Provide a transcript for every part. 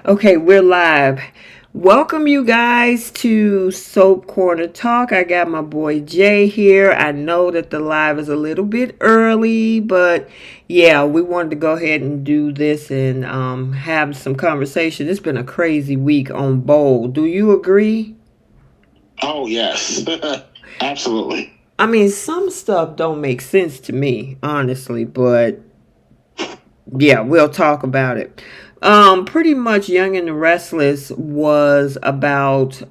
Okay, we're live. Welcome you guys to Soap Corner Talk. I got my boy Jay here. I know that the live is a little bit early, but yeah, we wanted to go ahead and do this and have some conversation. It's been a crazy week on Bold. Do you agree? Oh, yes. Absolutely. I mean, some stuff don't make sense to me, honestly, but yeah, we'll talk about it. Pretty much Young and the Restless was about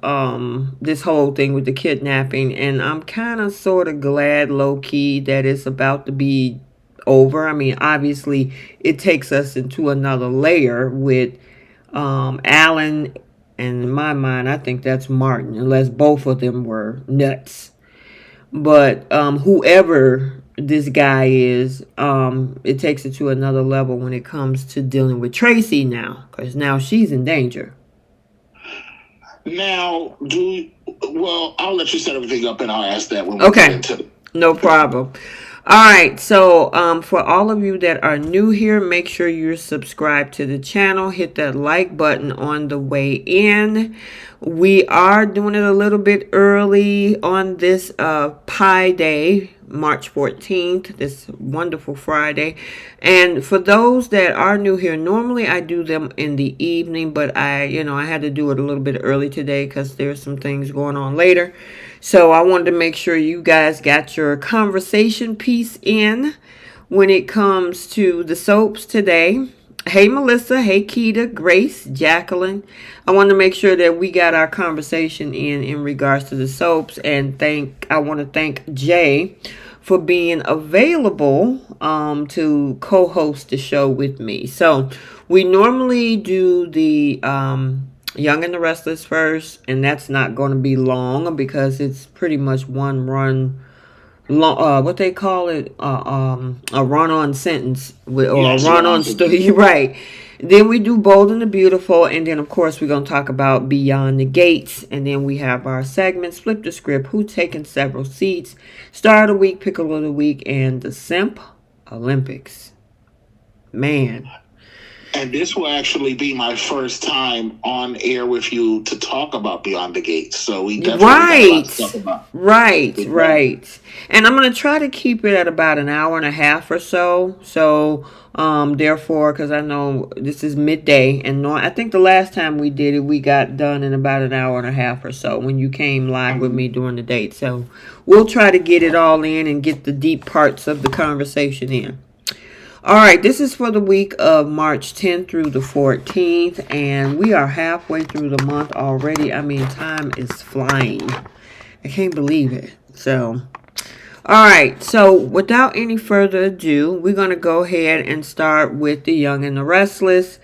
this whole thing with the kidnapping, and I'm kind of sort of glad low key that it's about to be over. I mean, obviously it takes us into another layer with Alan, and in my mind I think that's Martin, unless both of them were nuts. But whoever this guy is, it takes it to another level when it comes to dealing with Tracy now, because now she's in danger. Now, well, I'll let you set everything up and I'll ask that when we get Okay, into it. no problem. All right, so for all of you that are new here, make sure you're subscribed to the channel. Hit that like button on the way in. We are doing it a little bit early on this Pi Day, March 14th, this wonderful Friday. And for those that are new here, normally I do them in the evening, but I had to do it a little bit early today because there's some things going on later. So I wanted to make sure you guys got your conversation piece in when it comes to the soaps today. Hey Melissa, hey Keita, Grace, Jacqueline. I want to make sure that we got our conversation in regards to the soaps, and I want to thank Jay for being available to co-host the show with me. So we normally do the Young and the Restless first, and that's not going to be long because it's pretty much one run long, what they call it, a run-on sentence or a Yes, run on run-on to. story. Right. Then we do Bold and the Beautiful, and then of course we're gonna talk about Beyond the Gates, and then we have our segments, Flip the Script, Who Taking Several Seats, Star of the Week, Pickle of the Week, and the Simp Olympics. Man. And this will actually be my first time on air with you to talk about Beyond the Gates. So we definitely got a lot to talk Right, about. right, Okay. right. And I'm gonna try to keep it at about an hour and a half or so. So, therefore, because I know this is midday, and no, I think the last time we did it, we got done in about an hour and a half or so when you came live with me Mhm. during the date. So, we'll try to get it all in and get the deep parts of the conversation in. All right, this is for the week of March 10th through the 14th, and we are halfway through the month already. I mean, time is flying. I can't believe it. So, all right, so without any further ado, we're going to go ahead and start with The Young and the Restless.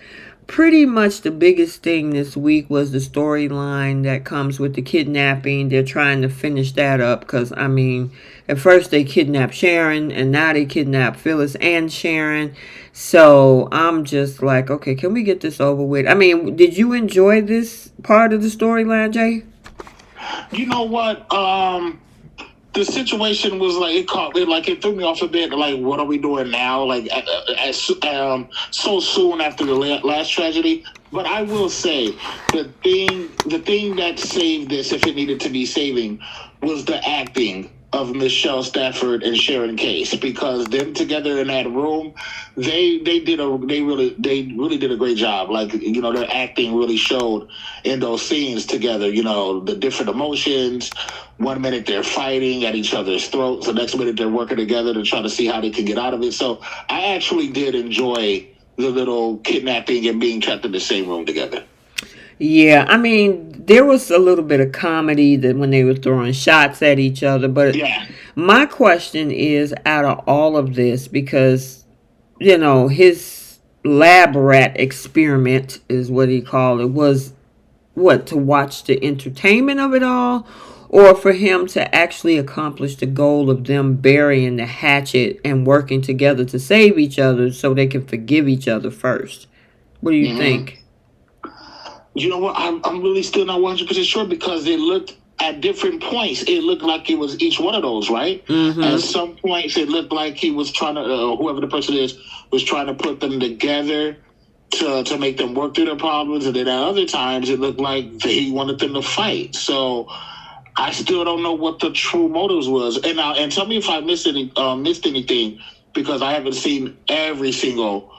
Pretty much the biggest thing this week was the storyline that comes with the kidnapping. They're trying to finish that up because, I mean, at first they kidnapped Sharon and now they kidnapped Phyllis and Sharon. So I'm just like, okay, can we get this over with? I mean, did you enjoy this part of the storyline, Jay? You know what? The situation was like it caught it like it threw me off a bit. Like, what are we doing now? Like, as so soon after the last tragedy. But I will say the thing that saved this, if it needed to be saving, was the acting of Michelle Stafford and Sharon Case, because them together in that room, they really did a great job. Like, their acting really showed in those scenes together. The different emotions. One minute they're fighting at each other's throats, the next minute they're working together to try to see how they can get out of it. So I actually did enjoy the little kidnapping and being trapped in the same room together. Yeah, I mean, there was a little bit of comedy that when they were throwing shots at each other, but Yeah. my question is out of all of this, because, his lab rat experiment is what he called it, was what, to watch the entertainment of it all, or for him to actually accomplish the goal of them burying the hatchet and working together to save each other so they can forgive each other first. What do you Hmm. think? You know what? I'm really still not 100% sure, because it looked at different points. It looked like it was each one of those, right? At Mm-hmm. some points, it looked like he was trying to, whoever the person is, was trying to put them together. to make them work through their problems, and then at other times it looked like he wanted them to fight. So I still don't know what the true motives was. And tell me if I missed anything, because I haven't seen every single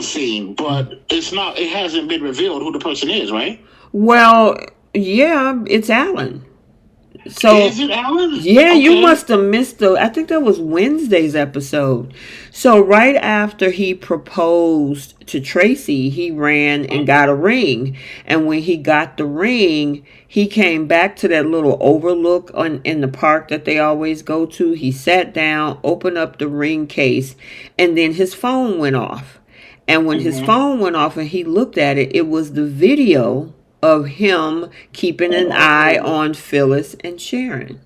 scene. But it hasn't been revealed who the person is, right? Well, yeah, it's Alan. So Is it Alan? yeah, you Okay. must have missed I think that was Wednesday's episode. So right after he proposed to Tracy, he ran and got a ring. And when he got the ring, he came back to that little overlook in the park that they always go to. He sat down, opened up the ring case, and then his phone went off. And when his phone went off and he looked at it, it was the video of him keeping an eye on Phyllis and Sharon.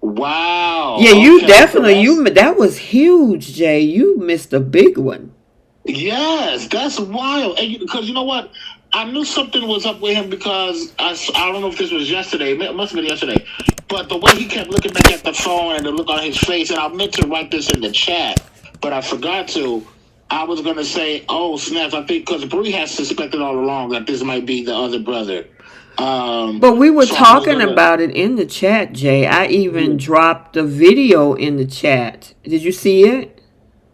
Wow. Yeah, you Okay, definitely that was huge, Jay. You missed a big one. Yes, that's wild. Because you know what? I knew something was up with him, because I don't know if this was yesterday. It must have been yesterday. But the way he kept looking back at the phone and the look on his face, and I meant to write this in the chat, but I forgot to. I was going to say, oh, snaps, I think, because Bree has suspected all along that this might be the other brother. But we were talking about it in the chat, Jay. I even dropped the video in the chat. Did you see it?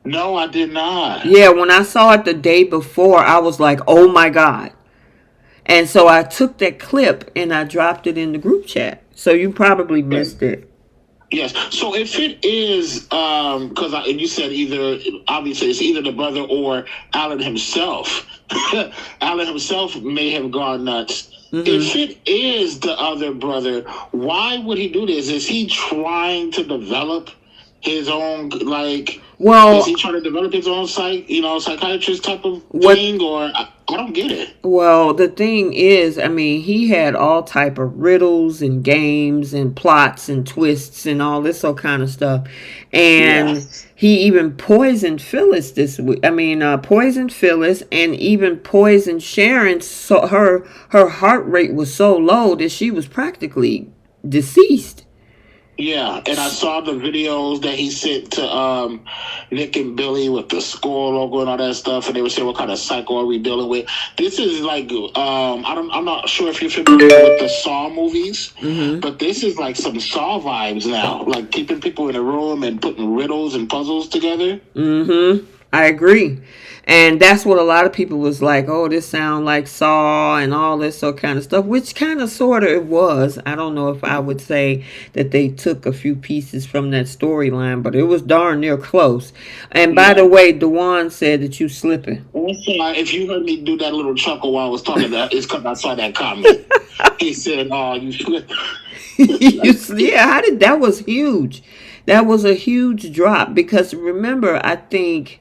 No, I did not. Yeah, when I saw it the day before, I was like, oh my God. And so I took that clip and I dropped it in the group chat. So you probably missed it. Yes. So if it is, because you said obviously it's either the brother or Alan himself. Alan himself may have gone nuts. If it is the other brother, why would he do this? Is he trying to develop his own, is he trying to develop his own psychiatrist type of thing, or I don't get it. Well, the thing is, I mean, he had all type of riddles and games and plots and twists and all this kind of stuff. And he even poisoned Phyllis this week. I mean, poisoned Phyllis and even poisoned Sharon. So her heart rate was so low that she was practically deceased. Yeah, and I saw the videos that he sent to Nick and Billy with the score logo and all that stuff, and they were saying, "What kind of psycho are we dealing with?" This is like I'm not sure if you're familiar with the Saw movies, but this is like some Saw vibes now, like keeping people in a room and putting riddles and puzzles together. I agree. And that's what a lot of people was like, oh, this sound like Saw and all this kind of stuff, which kind of sort of it was. I don't know if I would say that they took a few pieces from that storyline, but it was darn near close. And by the way, Dewan said that you slipping. If you heard me do that little chuckle while I was talking, it's because I saw that comment. He said, oh, you slipping. Yeah, that was huge. That was a huge drop, because remember, I think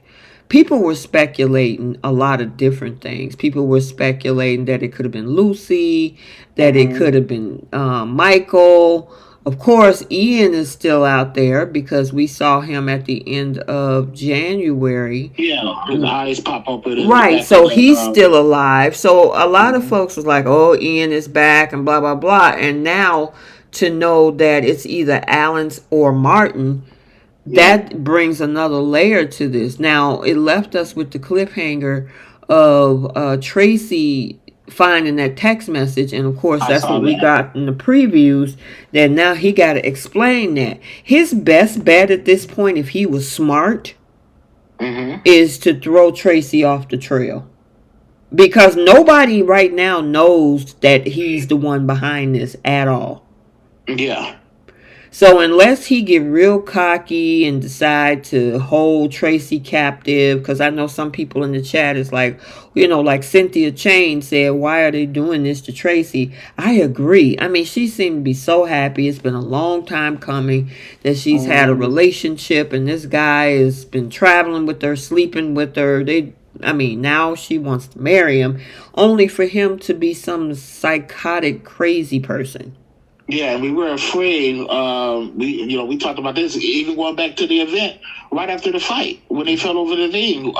people were speculating a lot of different things. People were speculating that it could have been Lucy, that it could have been Michael. Of course, Ian is still out there because we saw him at the end of January. Yeah, his eyes pop open. Right, so he's still alive. So a lot of folks was like, oh, Ian is back and blah, blah, blah. And now to know that it's either Alan's or Martin, that brings another layer to this. Now, it left us with the cliffhanger of Tracy finding that text message, and of course that's what we got in the previews, that now he got to explain that. His best bet at this point, if he was smart, is to throw Tracy off the trail, because nobody right now knows that he's the one behind this at all. Yeah. So unless he get real cocky and decide to hold Tracy captive, because I know some people in the chat is like, like Cynthia Chain said, why are they doing this to Tracy? I agree. I mean, she seemed to be so happy. It's been a long time coming that she's had a relationship, and this guy has been traveling with her, sleeping with her. Now she wants to marry him, only for him to be some psychotic, crazy person. Yeah, and we were afraid. We talked about this even going back to the event right after the fight when they fell over the thing.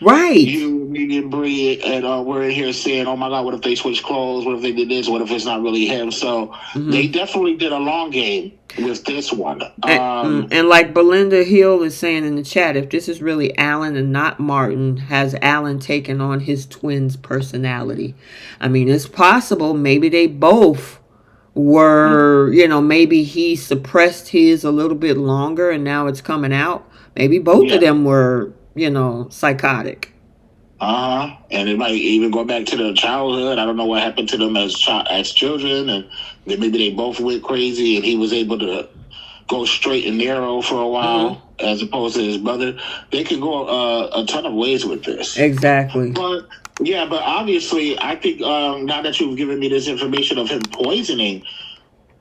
Right. You, me, and Bree, and we're in here saying, "Oh my God, what if they switch clothes? What if they did this? What if it's not really him?" So they definitely did a long game with this one. And like Belinda Hill is saying in the chat, if this is really Alan and not Martin, has Alan taken on his twin's personality? I mean, it's possible. Maybe they both were, maybe he suppressed his a little bit longer and now it's coming out. Maybe both of Yeah. them were, psychotic. And it might even go back to their childhood. I don't know what happened to them as children, and then maybe they both went crazy, and he was able to go straight and narrow for a while, as opposed to his brother. They can go a ton of ways with this. Exactly. But yeah, but obviously, I think now that you've given me this information of him poisoning,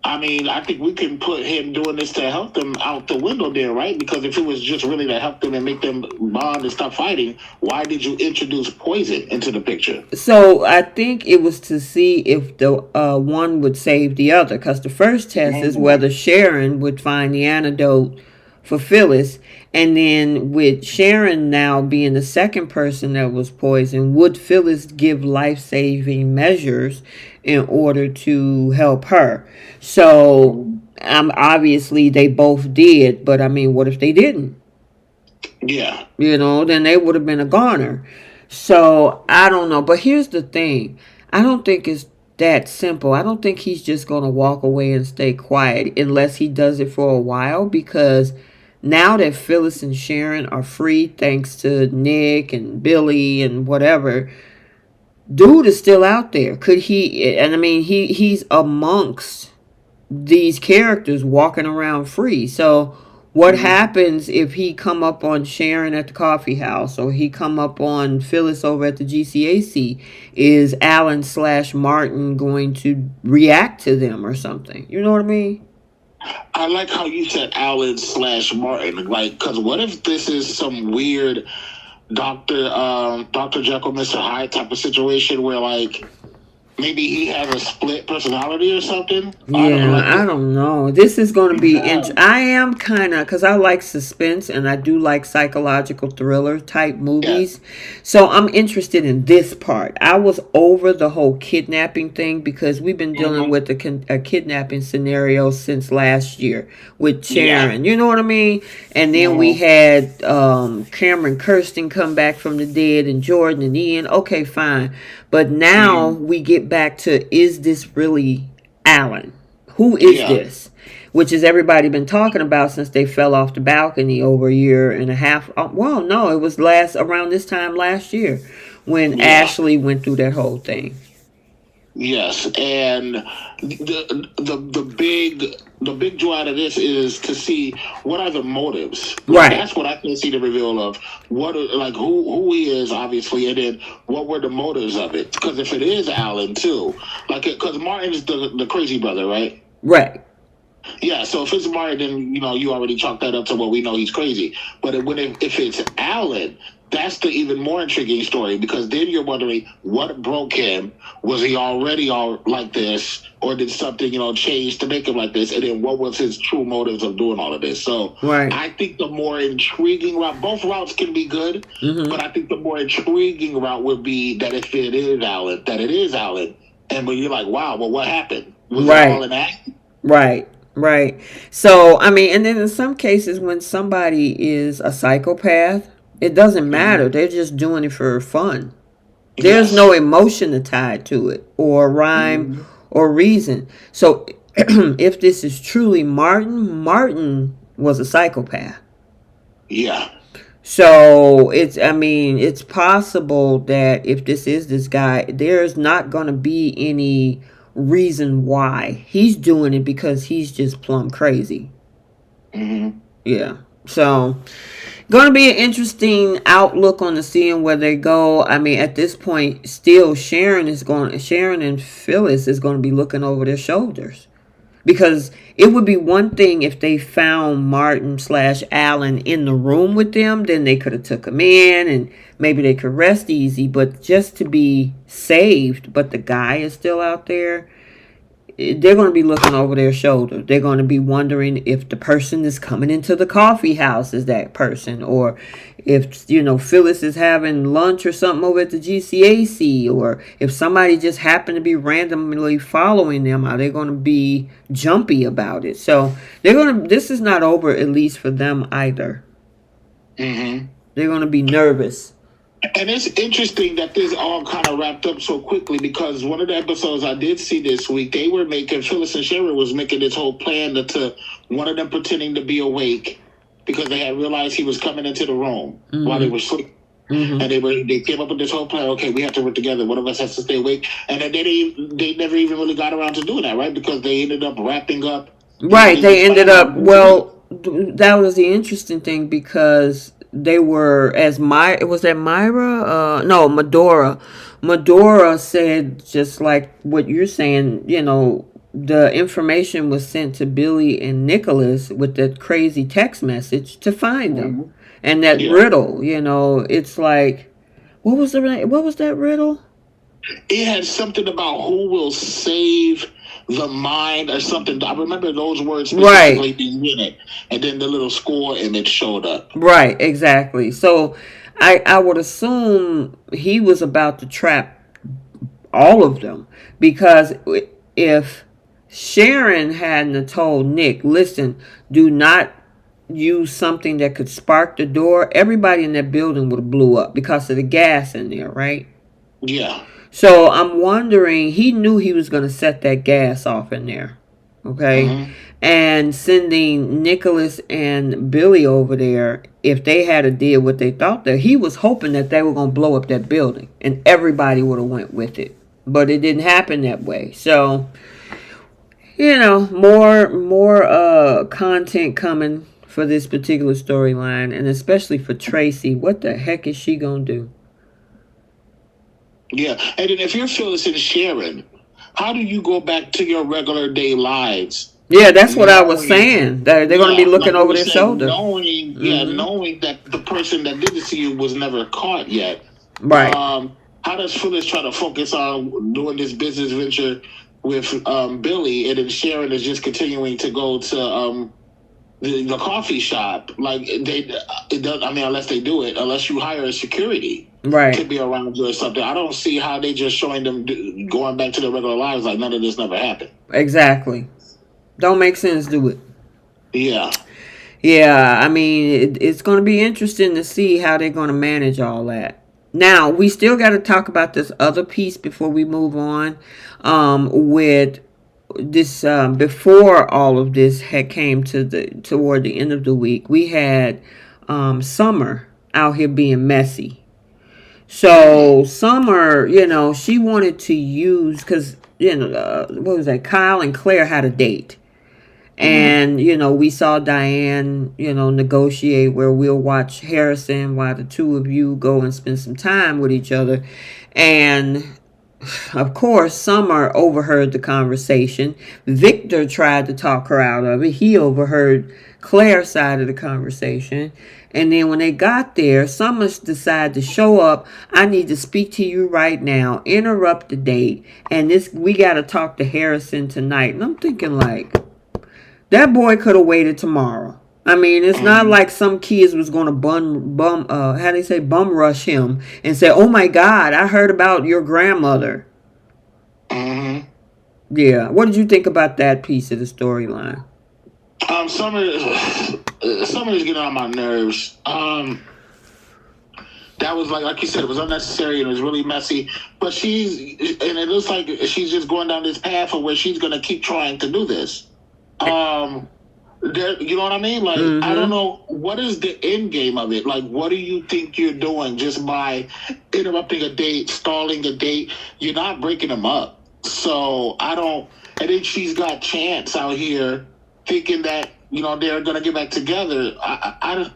I mean, I think we can put him doing this to help them out the window there, right? Because if it was just really to help them and make them bond and stop fighting, why did you introduce poison into the picture? So I think it was to see if the one would save the other, because the first test is whether Sharon would find the antidote for Phyllis, and then with Sharon now being the second person that was poisoned, would Phyllis give life-saving measures in order to help her? So obviously they both did, but I mean, what if they didn't? Yeah. Then they would have been a goner. So I don't know. But here's the thing. I don't think it's that simple. I don't think he's just going to walk away and stay quiet unless he does it for a while, because now that Phyllis and Sharon are free thanks to Nick and Billy and whatever, dude is still out there. Could he, and I mean, he's amongst these characters walking around free. So what happens if he come up on Sharon at the coffee house, or he come up on Phyllis over at the GCAC? Is Alan/Martin going to react to them or something? You know what I mean? I like how you said Alan/Martin. Like, because what if this is some weird Dr. Jekyll, Mr. Hyde type of situation where, like, maybe he has a split personality or something? I don't know. This is going to be I am kind of, because I like suspense and I do like psychological thriller type movies. So I'm interested in this part. I was over the whole kidnapping thing because we've been dealing with a kidnapping scenario since last year with Sharon. You know what I mean? And then we had Cameron Kirsten come back from the dead, and Jordan and Ian. Okay, fine. But now we get back to, is this really Alan? Who is this? Which has everybody been talking about since they fell off the balcony over a year and a half. Well, no, it was around this time last year when Ashley went through that whole thing. Yes, and the big joy out of this is to see what are the motives. Right. That's what I can see the reveal of. What who he is, obviously, and then what were the motives of it? Because if it is Alan too, because Martin is the crazy brother, right? Right. Yeah, so if it's Martin, then you already chalk that up to what we know he's crazy. But if it's Alan, that's the even more intriguing story, because then you're wondering what broke him. Was he already all like this, or did something change to make him like this? And then what was his true motives of doing all of this? So I think the more intriguing route, both routes can be good, but I think the more intriguing route would be that if it is Alan, that it is Alan, and when you're like, wow, well, what happened? Was it all an act? Right. Right. So, I mean, and then in some cases when somebody is a psychopath, it doesn't matter. They're just doing it for fun. There's no emotion tied to it, or rhyme or reason. So if this is truly Martin was a psychopath. Yeah. So it's possible that if this is this guy, there's not going to be any reason why he's doing it, because he's just plumb crazy. Yeah. So going to be an interesting outlook on the seeing where they go. I mean, at this point, still Sharon and Phyllis is going to be looking over their shoulders, because it would be one thing if they found Martin/Alan in the room with them, then they could have took him in and maybe they could rest easy. But just to be saved, but the guy is still out there, they're going to be looking over their shoulder. They're going to be wondering if the person that's coming into the coffee house is that person, or if, Phyllis is having lunch or something over at the GCAC, or if somebody just happened to be randomly following them. Are they going to be jumpy about it? So this is not over, at least for them either. Mm-hmm. They're going to be nervous. And it's interesting that this all kind of wrapped up so quickly, because one of the episodes I did see this week, Phyllis and Sharon was making this whole plan to one of them pretending to be awake because they had realized he was coming into the room while they were sleeping. Mm-hmm. And they came up with this whole plan. Okay, we have to work together. One of us has to stay awake. And then they never even really got around to doing that, right? Because they ended up wrapping up. Right, they ended up, that was the interesting thing, because they were, was that Myra? No, Medora. Medora said, just like what you're saying, the information was sent to Billy and Nicholas with that crazy text message to find them. Mm-hmm. And that riddle, it's like, what was that riddle? It had something about who will save the mind or something. I remember those words specifically being in it. And then the little score image showed up. Right, exactly. So I would assume he was about to trap all of them, because if Sharon hadn't told Nick, listen, do not use something that could spark the door, everybody in that building would have blew up because of the gas in there, right? Yeah. So I'm wondering, he knew he was going to set that gas off in there, okay? Mm-hmm. And sending Nicholas and Billy over there, if they had did what they thought that, he was hoping that they were going to blow up that building and everybody would have went with it. But it didn't happen that way. So, more content coming for this particular storyline, and especially for Tracy. What the heck is she going to do? Yeah, and then if you're Phyllis and Sharon, how do you go back to your regular day lives? Yeah, that's what I was saying. They're going to be looking over their shoulder. Knowing that the person that did this to you was never caught yet. Right. How does Phyllis try to focus on doing this business venture with Billy, and then Sharon is just continuing to go to the coffee shop? Like, unless they do it, unless you hire a security. Right. To be around you or something. I don't see how they just showing them going back to their regular lives like none of this never happened. Exactly. Don't make sense, do it? Yeah. Yeah, I mean, it's going to be interesting to see how they're going to manage all that. Now, we still got to talk about this other piece before we move on. With this, before all of this had came toward the end of the week, we had Summer out here being messy. So Summer, she wanted to use, because, what was that? Kyle and Claire had a date. And, we saw Diane, negotiate where we'll watch Harrison while the two of you go and spend some time with each other. And, of course, Summer overheard the conversation. Victor tried to talk her out of it. He overheard Claire's side of the conversation. And then when they got there, Summer decided to show up. I need to speak to you right now. Interrupt the date. And we got to talk to Harrison tonight. And I'm thinking, like, that boy could have waited tomorrow. I mean, it's not like some kids was going to bum rush him and say, oh my God, I heard about your grandmother. Mm-hmm. Yeah. What did you think about that piece of the storyline? Summer is getting on my nerves. That was like you said, it was unnecessary and it was really messy. But it looks like she's just going down this path of where she's going to keep trying to do this. You know what I mean? Like, I don't know, what is the end game of it? Like, what do you think you're doing just by interrupting a date, stalling a date? You're not breaking them up. So and then she's got Chance out here thinking that, they're going to get back together. I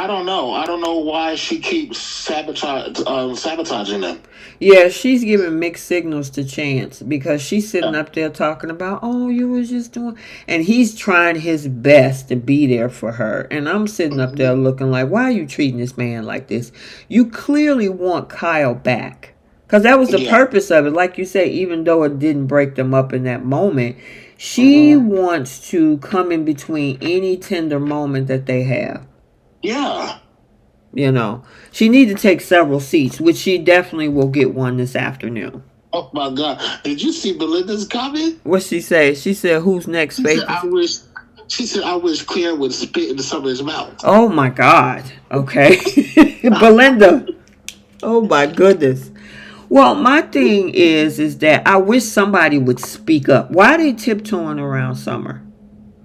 don't know. I don't know why she keeps sabotaging them. Yeah, she's giving mixed signals to Chance, because she's sitting up there talking about, oh, you was just doing, and he's trying his best to be there for her. And I'm sitting up there looking like, why are you treating this man like this? You clearly want Kyle back. Because that was the Yeah. purpose of it. Like you say, even though it didn't break them up in that moment, she wants to come in between any tender moment that they have. Yeah. You know, she needs to take several seats, which she definitely will get one this afternoon. Oh my God! Did you see Belinda's comment? What she say? She said, "Who's next, She said, Faith?" "I wish." She said, "I wish Claire would spit into somebody's mouth." Oh my God. Okay, Belinda. Oh my goodness. Well, my thing is that I wish somebody would speak up. Why are they tiptoeing around Summer?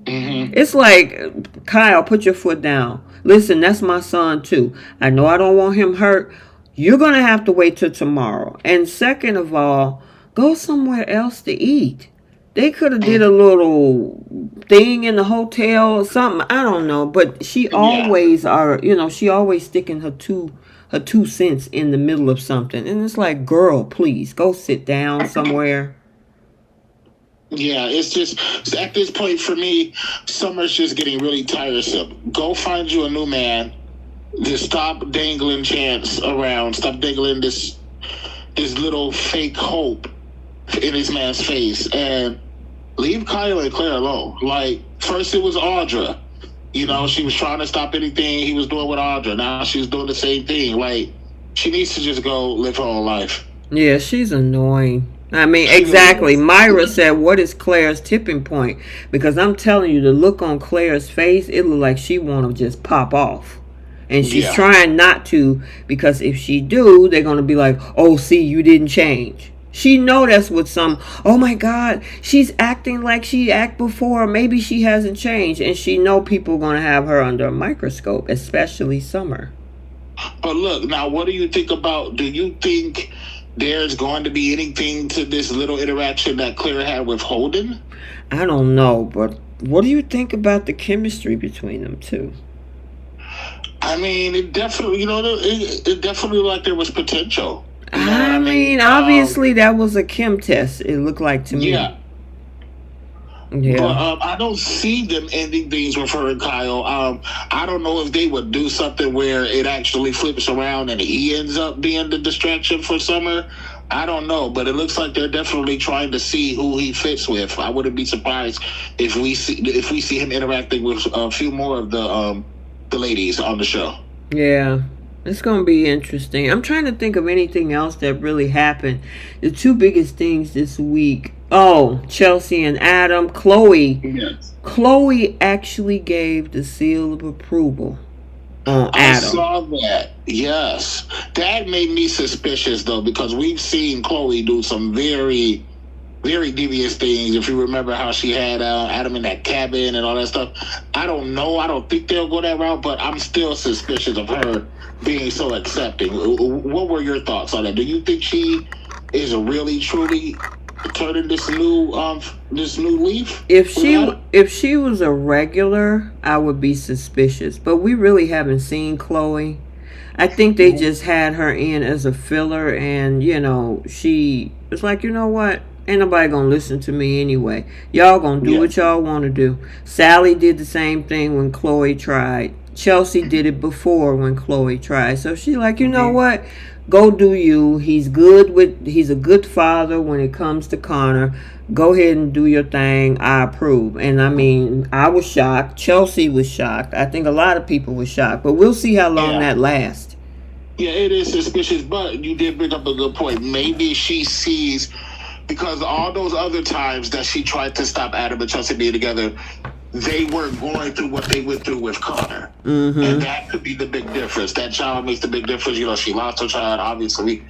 Mm-hmm. It's like, Kyle, put your foot down. Listen, that's my son too. I know I don't want him hurt. You're going to have to wait till tomorrow. And second of all, go somewhere else to eat. They could have did a little thing in the hotel or something. I don't know. But she Yeah. always she always sticking her two cents in the middle of something. And it's like, girl, please go sit down somewhere. Yeah, it's just at this point for me, Summer's just getting really tiresome. Go find you a new man. Just stop dangling chance around. Stop dangling this little fake hope in this man's face, and leave Kyle and Claire alone. Like first it was Audra. You know, she was trying to stop anything he was doing with Audra. Now she's doing the same thing. Like she needs to just go live her own life. Yeah, she's annoying. I mean, She really exactly. is. Myra said, "What is Claire's tipping point?" Because I'm telling you, the look on Claire's face, it looked like she want to just pop off, and she's Yeah. trying not to, because if she do, they're gonna be like, "Oh, see, you didn't change." She know that's what some. Oh my God, she's acting like she act before. Maybe she hasn't changed, and she know people gonna have her under a microscope, especially Summer. But look, now what do you think about? Do you think there's going to be anything to this little interaction that Claire had with Holden? I don't know, but what do you think about the chemistry between them two? I mean, it definitely, it definitely like there was potential. You know what I I mean? mean, obviously that was a chem test. It looked like to me. Yeah. But Yeah. I don't see them ending things with her and Kyle. I don't know if they would do something where it actually flips around and he ends up being the distraction for Summer. I don't know, but it looks like they're definitely trying to see who he fits with. I wouldn't be surprised if we see him interacting with a few more of the ladies on the show. Yeah. It's going to be interesting. I'm trying to think of anything else that really happened. The two biggest things this week. Oh, Chelsea and Adam. Chloe. Yes. Chloe actually gave the seal of approval on I Adam. saw that. Yes, that made me suspicious though because we've seen Chloe do some very, very devious things. If you remember how she had Adam in that cabin and all that stuff, I don't know. I don't think they'll go that route, but I'm still suspicious of her being so accepting. What were your thoughts on that? Do you think she is really truly turning this new leaf? If she was a regular, I would be suspicious. But we really haven't seen Chloe. I think they just had her in as a filler, and she was like, you know what? Ain't nobody gonna listen to me anyway. Y'all gonna do what y'all want to do. Sally did the same thing when Chloe tried. Chelsea did it before when Chloe tried. So she's like, you know what? Go do you. He's a good father when it comes to Connor. Go ahead and do your thing. I approve. And I mean, I was shocked. Chelsea was shocked. I think a lot of people were shocked. But we'll see how long that lasts. Yeah, it is suspicious, but you did bring up a good point. Maybe she sees, because all those other times that she tried to stop Adam and Chelsea being together, they weren't going through what they went through with Connor. And that could be the big difference. That child makes the big difference. She lost her child, obviously,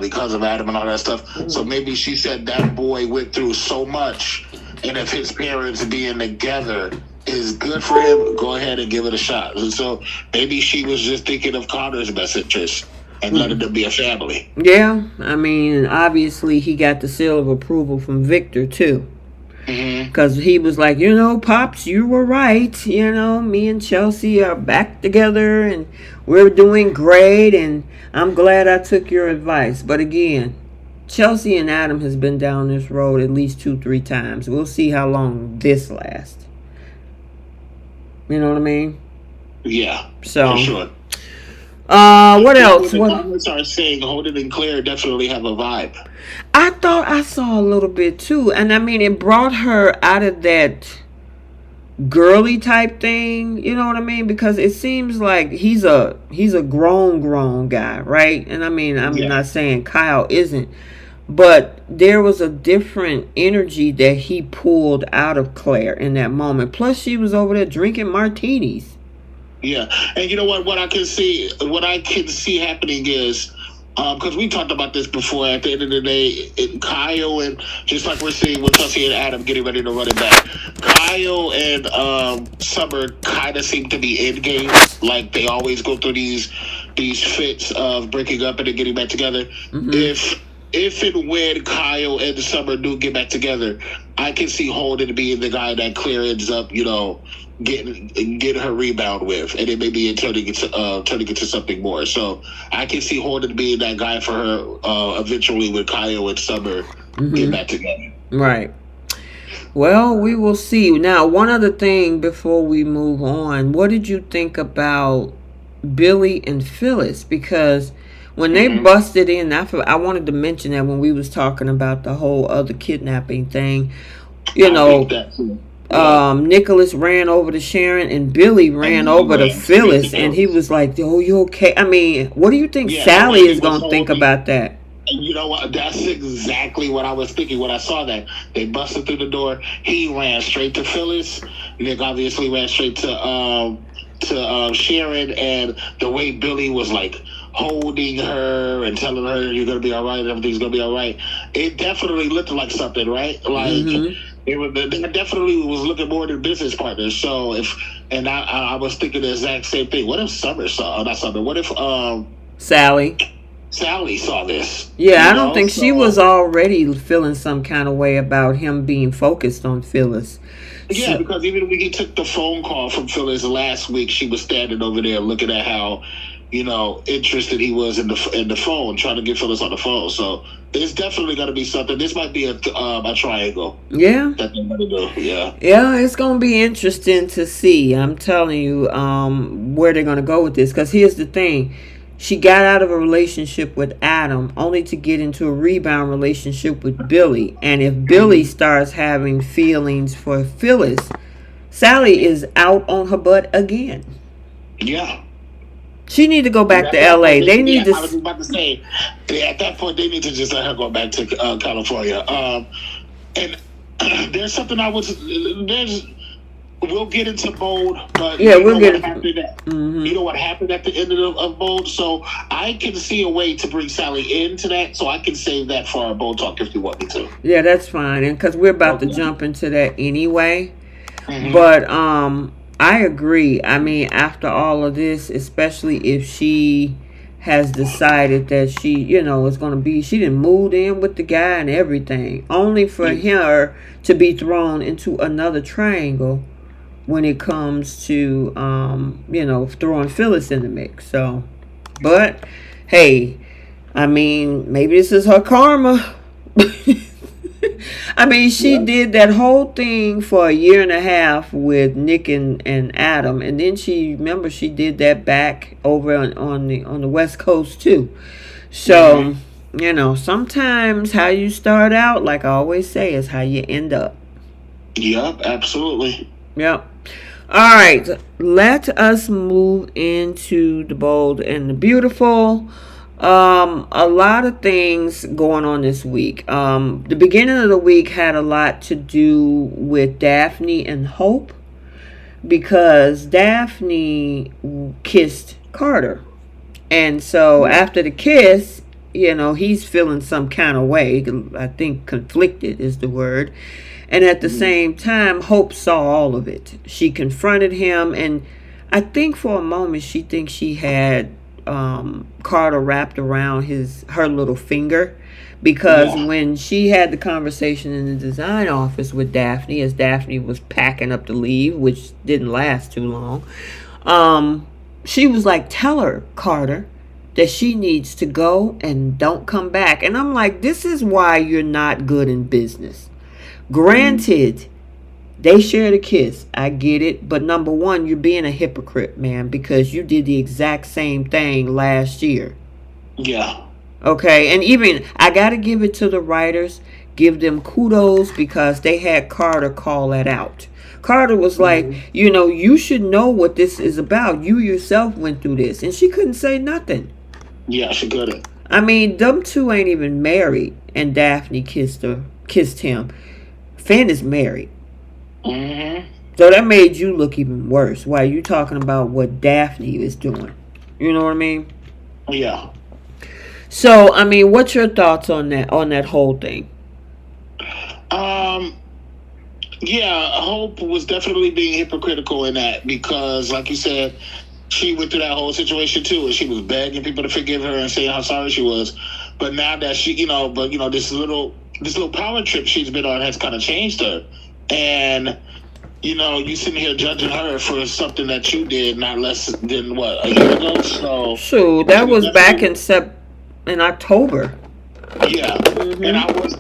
because of Adam and all that stuff. So maybe she said that boy went through so much, and if his parents being together is good for him, go ahead and give it a shot. So maybe she was just thinking of Connor's best interest and letting them be a family. Yeah, I mean, obviously he got the seal of approval from Victor too. Because he was like, Pops, you were right. Me and Chelsea are back together and we're doing great. And I'm glad I took your advice. But again, Chelsea and Adam has been down this road at least 2-3 times. We'll see how long this lasts. You know what I mean? Yeah, So, for sure. What Even else? the What? comments are saying Holden and Claire definitely have a vibe. I thought I saw a little bit too, and I mean, it brought her out of that girly type thing. You know what I mean? Because it seems like he's a grown guy, right? And I mean, I'm Yeah. not saying Kyle isn't, but there was a different energy that he pulled out of Claire in that moment. Plus, she was over there drinking martinis. Yeah, and you know what? What I can see happening is, because we talked about this before. At the end of the day, Kyle and just like we're seeing with Tussie and Adam getting ready to run it back, Kyle and Summer kind of seem to be in game. Like they always go through these fits of breaking up and then getting back together. If and when Kyle and Summer do get back together, I can see Holden being the guy that Claire ends up, getting her rebound with, and it may be turning into something more. So I can see Holden being that guy for her eventually when Kyle and Summer get back together. Right. Well, we will see. Now, one other thing before we move on. What did you think about Billy and Phyllis? Because when they busted in, I wanted to mention that when we was talking about the whole other kidnapping thing, Nicholas ran over to Sharon and Billy ran over to Phyllis, and he was like, "Oh, you okay?" I mean, what do you think Sally is going to think about that? You know what? That's exactly what I was thinking when I saw that. They busted through the door. He ran straight to Phyllis. Nick obviously ran straight to Sharon, and the way Billy was like holding her and telling her you're gonna be all right, everything's gonna be all right. It definitely looked like something, right? Like they definitely was looking more than business partners. So I was thinking the exact same thing. What if Summer saw? Not Summer. What if Sally saw this? Yeah, I don't think she was already feeling some kind of way about him being focused on Phyllis. Yeah, because even when he took the phone call from Phyllis last week, she was standing over there looking at how, interested he was in the phone, trying to get Phyllis on the phone. So there's definitely going to be something. This might be a triangle. Yeah. That they're going to do. Yeah. Yeah, it's going to be interesting to see. I'm telling you where they're going to go with this. Because here's the thing. She got out of a relationship with Adam only to get into a rebound relationship with Billy. And if Billy starts having feelings for Phyllis, Sally is out on her butt again. Yeah. She need to go back to LA. They need to. I was about to say, at that point, they need to just let her go back to California. And there's something we'll get into Bold, but we'll get you know what happened at the end of Bold. So I can see a way to bring Sally into that. So I can save that for our Bold talk if you want me to. Yeah, that's fine, and because we're about to jump into that anyway. But I agree. I mean, after all of this, especially if she has decided that she, is going to be, she didn't move in with the guy and everything, only for her to be thrown into another triangle when it comes to, throwing Phyllis in the mix. So, but hey, I mean, maybe this is her karma. I mean, she did that whole thing for a year and a half with Nick and Adam, and then she did that back over on the West Coast too. So, sometimes how you start out, like I always say, is how you end up. Yep, absolutely. Yep. All right, let us move into the Bold and the Beautiful. A lot of things going on this week. The beginning of the week had a lot to do with Daphne and Hope, because Daphne kissed Carter. And so after the kiss, he's feeling some kind of way. I think conflicted is the word. And at the same time, Hope saw all of it. She confronted him, and I think for a moment she thinks she had Carter wrapped around her little finger, because when she had the conversation in the design office with Daphne, as Daphne was packing up to leave, which didn't last too long, she was like, "Tell her, Carter, that she needs to go and don't come back." And I'm like, this is why you're not good in business. Granted, They shared a kiss. I get it. But number one, you're being a hypocrite, man, because you did the exact same thing last year. Yeah. Okay, and even I gotta give it to the writers, give them kudos because they had Carter call that out. Carter was like, Mm-hmm. you should know what this is about. You yourself went through this, and she couldn't say nothing. Yeah, she couldn't. I mean, them two ain't even married, and Daphne kissed him. Finn is married, Mm-hmm. so that made you look even worse. Why you talking about what Daphne is doing? You know what I mean? Yeah. So, I mean, what's your thoughts on that whole thing? Um. Yeah, Hope was definitely being hypocritical in that because, like you said, she went through that whole situation too, and she was begging people to forgive her and saying how sorry she was. But now that this little power trip she's been on has kind of changed her, and you sitting here judging her for something that you did not less than what, a year ago. So So that she's was back definitely, in October. yeah. And Mhm. I was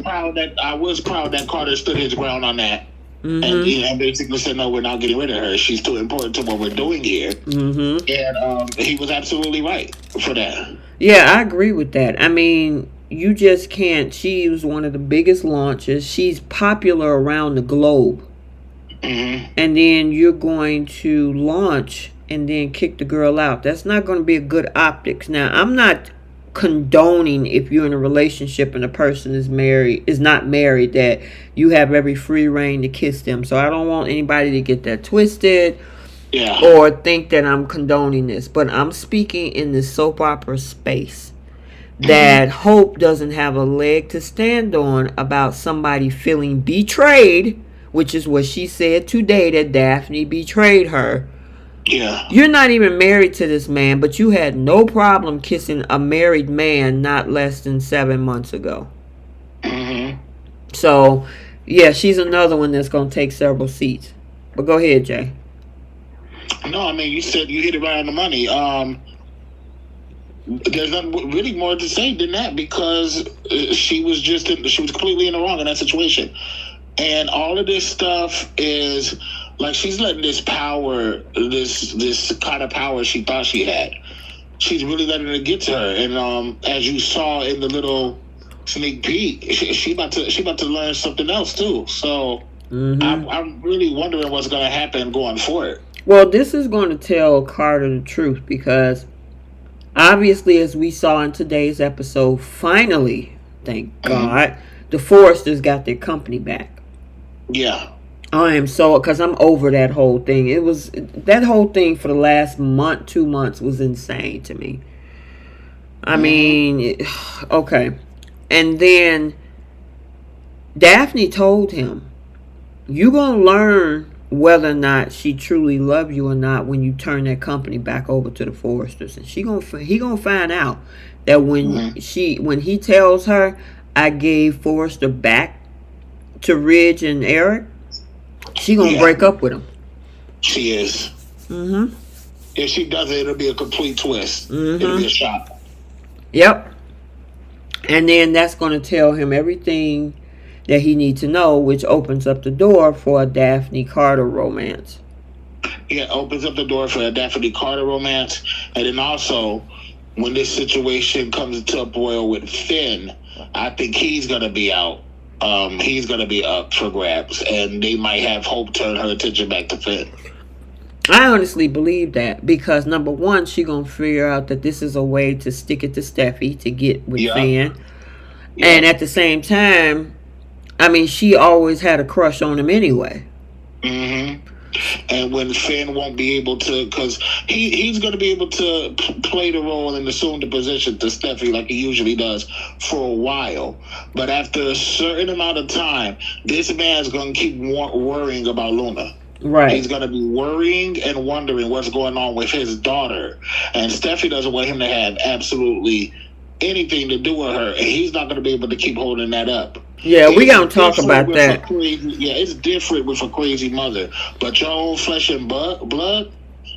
proud that Carter stood his ground on that. And Mhm. basically said, no, we're not getting rid of her. She's too important to what we're doing here. Mhm. And he was absolutely right for that. Yeah, I agree with that. I mean, you just can't. She was one of the biggest launches. She's popular around the globe, Mm-hmm. and then you're going to launch and then kick the girl out. That's not going to be a good optics. Now, I'm not condoning if you're in a relationship and the person is not married, that you have every free reign to kiss them. So I don't want anybody to get that twisted Yeah. or think that I'm condoning this, but I'm speaking in the soap opera space that Mm-hmm. Hope doesn't have a leg to stand on about somebody feeling betrayed, which is what she said today, that Daphne betrayed her. Yeah. You're not even married to this man, but you had no problem kissing a married man not less than 7 months ago. Mm-hmm. So, yeah, she's another one that's going to take several seats. But go ahead, Jay. No, I mean, you said you hit it right on the money. There's nothing really more to say than that because she was completely in the wrong in that situation. And all of this stuff is like she's letting this power, this kind of power she thought she had. She's really letting it get to her. And as you saw in the little sneak peek, she about to learn something else too. So Mm-hmm. I'm really wondering what's going to happen going forward. Well, this is going to tell Carter the truth because obviously, as we saw in today's episode, finally, thank Mm-hmm. God, the Foresters got their company back. Yeah. I am so, because I'm over that whole thing. That whole thing for the last month, 2 months was insane to me. I Mm-hmm. mean, okay. And then Daphne told him, you going to learn whether or not she truly love you or not when you turn that company back over to the Foresters. And he gonna find out that Mm-hmm. when he tells her, I gave Forrester back to Ridge and Eric, she gonna Yeah. break up with him. She is. Mm-hmm. If she does it, it'll be a complete twist. It'll be a Mm-hmm. shock. Yep. And then that's gonna tell him everything that he needs to know, which opens up the door for a Daphne Carter romance. Yeah, opens up the door for a Daphne Carter romance. And then also, when this situation comes to a boil with Finn, I think he's going to be out. He's going to be up for grabs. And they might have Hope turn her attention back to Finn. I honestly believe that because number one, she gonna figure out that this is a way to stick it to Steffi to get with Yep. Finn, and Yep. at the same time, I mean, she always had a crush on him anyway. Mm-hmm. And when Finn won't be able to, because he's going to be able to play the role and assume the position to Steffi like he usually does for a while. But after a certain amount of time, this man's going to keep worrying about Luna. He's Right. going to be worrying and wondering what's going on with his daughter. And Steffi doesn't want him to have absolutely anything to do with her. And he's not going to be able to keep holding that up. Yeah, we It's gonna talk different about with a that. crazy, yeah, it's different with a crazy mother. But your own flesh and blood,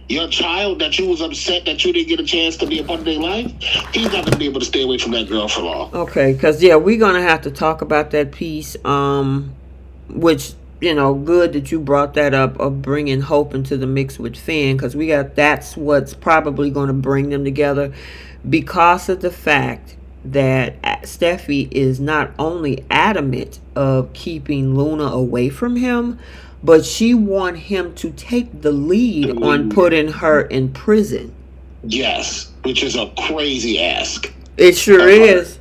your child that you was upset that you didn't get a chance to be a part of their life, he's not going to be able to stay away from that girl for long. Okay, because yeah, we're gonna have to talk about that piece. Which good that you brought that up of bringing Hope into the mix with Finn, because that's what's probably going to bring them together, because of the fact that Steffi is not only adamant of keeping Luna away from him, but she want him to take the lead on putting her in prison. Yes, which is a crazy ask. It sure is.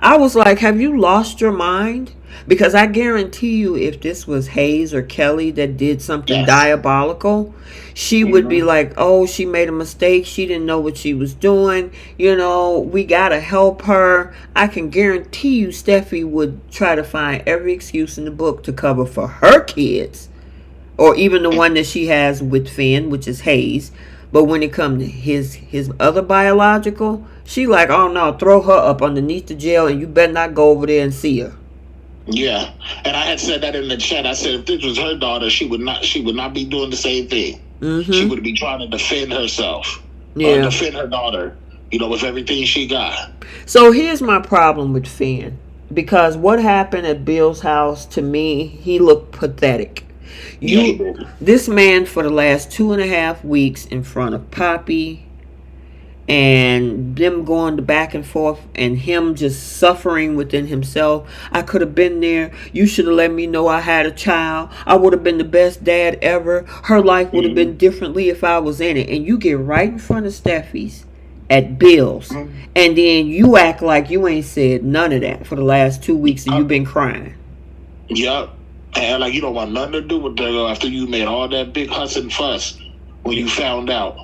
I was like, have you lost your mind? Because I guarantee you, if this was Hayes or Kelly that did something diabolical, she would be like, oh, she made a mistake. She didn't know what she was doing. We got to help her. I can guarantee you Steffi would try to find every excuse in the book to cover for her kids, or even the one that she has with Finn, which is Hayes. But when it comes to his other biological, she like, oh no, throw her up underneath the jail, and you better not go over there and see her. Yeah, and I had said that in the chat. I said if this was her daughter, she would not be doing the same thing. Mm-hmm. She would be trying to defend herself, defend her daughter, with everything she got. So here's my problem with Finn, because what happened at Bill's house, to me, he looked pathetic. This man for the last 2.5 weeks in front of Poppy, and them going back and forth, and him just suffering within himself. I could have been there. You should have let me know I had a child. I would have been the best dad ever. Her life would have been differently if I was in it. And you get right in front of Steffi's at Bill's, and then you act like you ain't said none of that for the last 2 weeks, and you've been crying. Yep. And like you don't want nothing to do with that after you made all that big huss and fuss when you found out.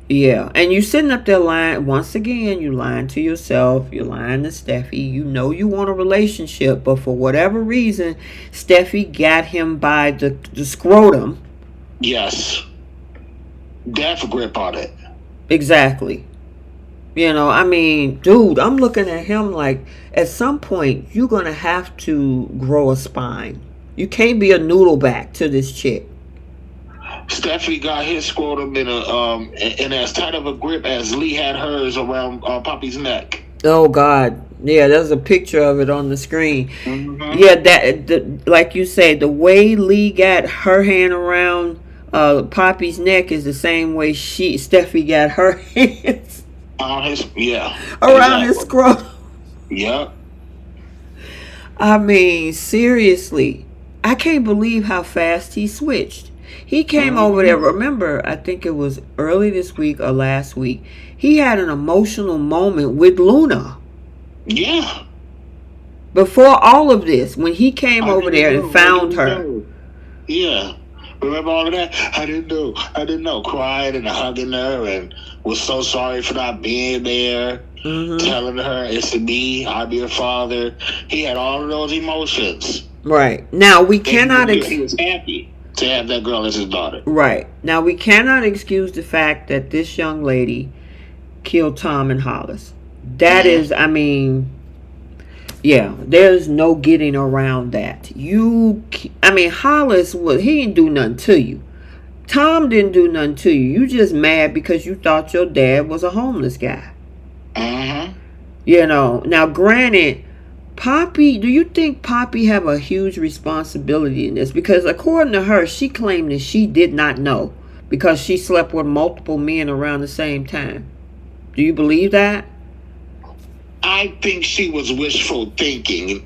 Yeah, and you sitting up there lying. Once again, you lying to yourself. You're lying to Steffi. You know you want a relationship, but for whatever reason, Steffi got him by the scrotum. Yes. Death grip on it. Exactly. Dude, I'm looking at him like, at some point, you're going to have to grow a spine. You can't be a noodle back to this chick. Steffi got his scrotum in as tight of a grip as Lee had hers around Poppy's neck. Oh God, yeah, there's a picture of it on the screen. Mm-hmm. Yeah, like you say, the way Lee got her hand around Poppy's neck is the same way Steffi got her hands around his scrotum. Yeah. Seriously, I can't believe how fast he switched. He came over there. Remember, I think it was early this week or last week. He had an emotional moment with Luna. Yeah. Before all of this, when he came over there and found her. Yeah. Remember all of that? I didn't know. Crying and hugging her and was so sorry for not being there. Mm-hmm. Telling her, it's me, I'm your father. He had all of those emotions. Right. Now, we cannot... He was happy to have that girl as his daughter. Right. Now, we cannot excuse the fact that this young lady killed Tom and Hollis. That is, there's no getting around that. Hollis, he didn't do nothing to you. Tom didn't do nothing to you. You just mad because you thought your dad was a homeless guy. Now granted, Poppy, do you think Poppy have a huge responsibility in this? Because according to her, she claimed that she did not know because she slept with multiple men around the same time. Do you believe that? I think she was wishful thinking.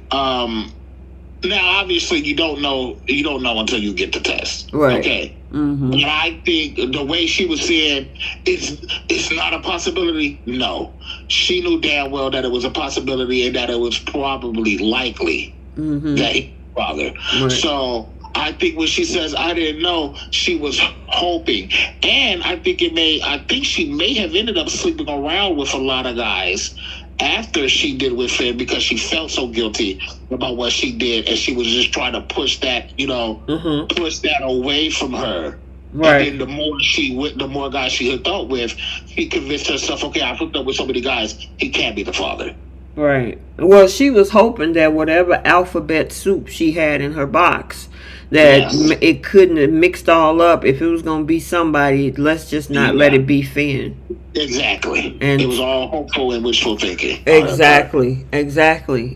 Now, obviously, you don't know until you get the test. Right. Okay. Mm-hmm. But I think the way she was saying it's not a possibility. No, she knew damn well that it was a possibility and that it was probably likely that he was father. Right. So I think when she says I didn't know, she was hoping, and I think she may have ended up sleeping around with a lot of guys after she did with Finn because she felt so guilty about what she did, and she was just trying to push that, push that away from her. Right. And then the more guys she hooked up with, she convinced herself, okay, I hooked up with so many guys, he can't be the father. Right. Well, she was hoping that whatever alphabet soup she had in her box, that it couldn't have mixed all up. If it was going to be somebody, let's just not let it be Finn. Exactly. And it was all hopeful and wishful thinking. Exactly.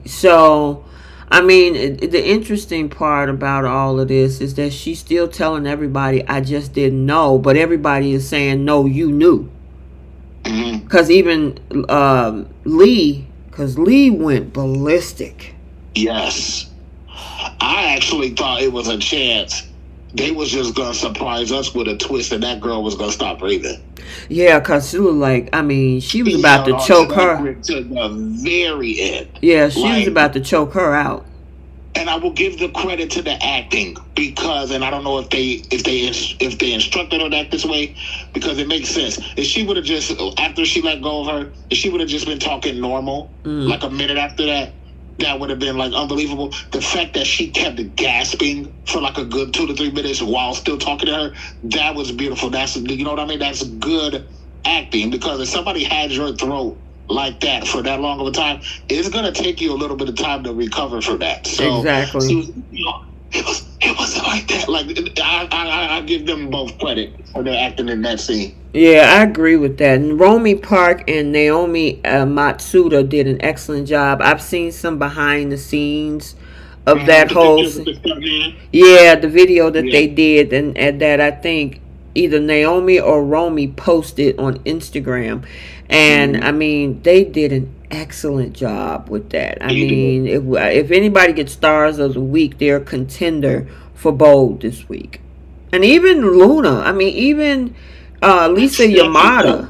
So, I mean, the interesting part about all of this is that she's still telling everybody, I just didn't know. But everybody is saying, no, you knew. Mm-hmm. Because even Lee, because Lee went ballistic. Yes. I actually thought it was a chance they was just going to surprise us with a twist and that girl was going to stop breathing. Yeah, because she was like, I mean, she was She about held to on choke to that her. grip to the very end. Yeah, she was Like, about to choke her out. and I will give the credit to the acting because, and I don't know if they instructed her to act this way because it makes sense. If she would have just after she let go of her, if she would have just been talking normal, like a minute after that, that would have been like unbelievable. The fact that she kept gasping for like a good 2 to 3 minutes while still talking to her, that was beautiful. That's, you know what I mean? That's good acting because if somebody had your throat like that for that long of a time, it's going to take you a little bit of time to recover from that. So, Exactly. it wasn't like that. Like I give them both credit for their acting in that scene. Yeah, I agree with that. And Romy Park and Naomi Matsuda did an excellent job. I've seen some behind the scenes of that whole. Yeah, the video that they did, and that I think either Naomi or Romy posted on Instagram. And I mean, they did an excellent job with that. I mean, if anybody gets stars of the week, they're a contender for Bold this week. And even Luna, I mean, even Lisa Yamada.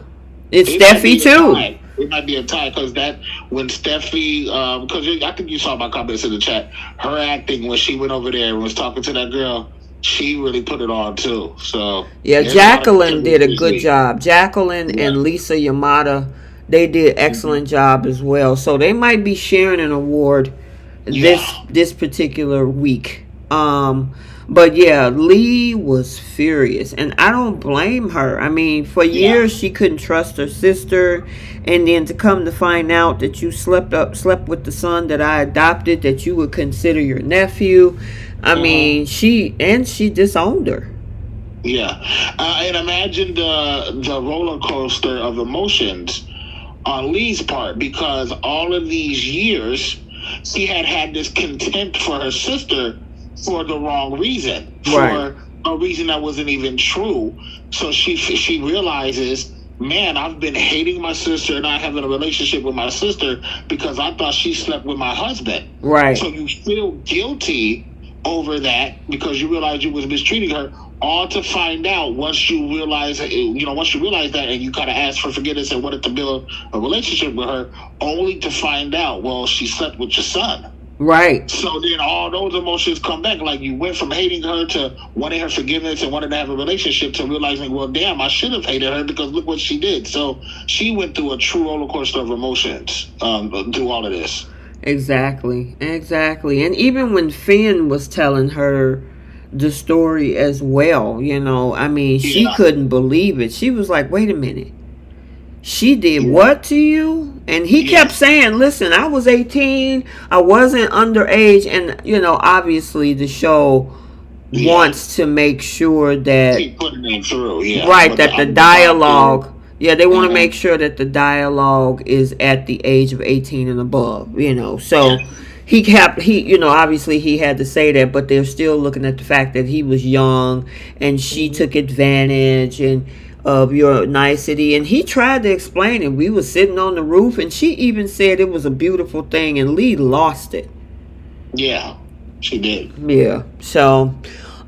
It's Steffy too. It might be a tie because that when Steffi, because I think you saw my comments in the chat. Her acting when she went over there and was talking to that girl, she really put it on too. So yeah, Jacqueline did a good job. Jacqueline and Lisa Yamada, they did excellent job as well. So they might be sharing an award this particular week. But yeah, Lee was furious, and I don't blame her. I mean, for years she couldn't trust her sister, and then to come to find out that you slept with the son that I adopted, that you would consider your nephew. I mean, she disowned her. Yeah, and imagine the roller coaster of emotions on Lee's part because all of these years she had this contempt for her sister for the wrong reason, for a reason that wasn't even true. So she realizes, man, I've been hating my sister and not having a relationship with my sister because I thought she slept with my husband. Right. So you feel guilty over that because you realize you was mistreating her, all to find out once you realize that and you kind of ask for forgiveness and wanted to build a relationship with her, only to find out, well, she slept with your son. Right. So then all those emotions come back. Like you went from hating her to wanting her forgiveness and wanting to have a relationship to realizing, well, damn, I should have hated her because look what she did. So she went through a true roller coaster of emotions through all of this. Exactly. And even when Finn was telling her the story as well, I mean, she couldn't believe it. She was like, wait a minute. She did what to you? And he kept saying, listen, I was 18. I wasn't underage. And, obviously the show wants to make sure that... Keep putting it through, Right, that the dialogue... Yeah, they want to make sure that the dialogue is at the age of 18 and above, So obviously he had to say that, but they're still looking at the fact that he was young and she took advantage of your nicety, and he tried to explain it. We were sitting on the roof, and she even said it was a beautiful thing, and Lee lost it. Yeah, she did. Yeah. So,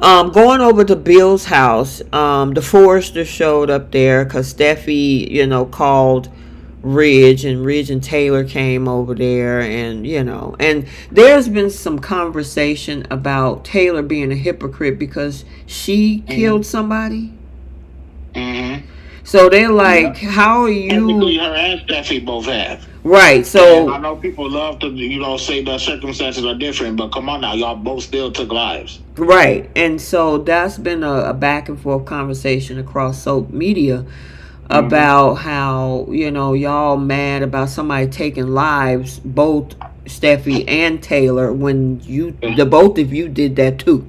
going over to Bill's house, the Forrester showed up there because Steffi, called Ridge, and Ridge and Taylor came over there, and and there's been some conversation about Taylor being a hypocrite because she killed somebody. So they're like, how are you? Technically, her and Steffi both have. Right. So and I know people love to, say the circumstances are different, but come on now, y'all both still took lives. Right. And so that's been a back and forth conversation across social media about how, y'all mad about somebody taking lives, both Steffi and Taylor, when the both of you did that too.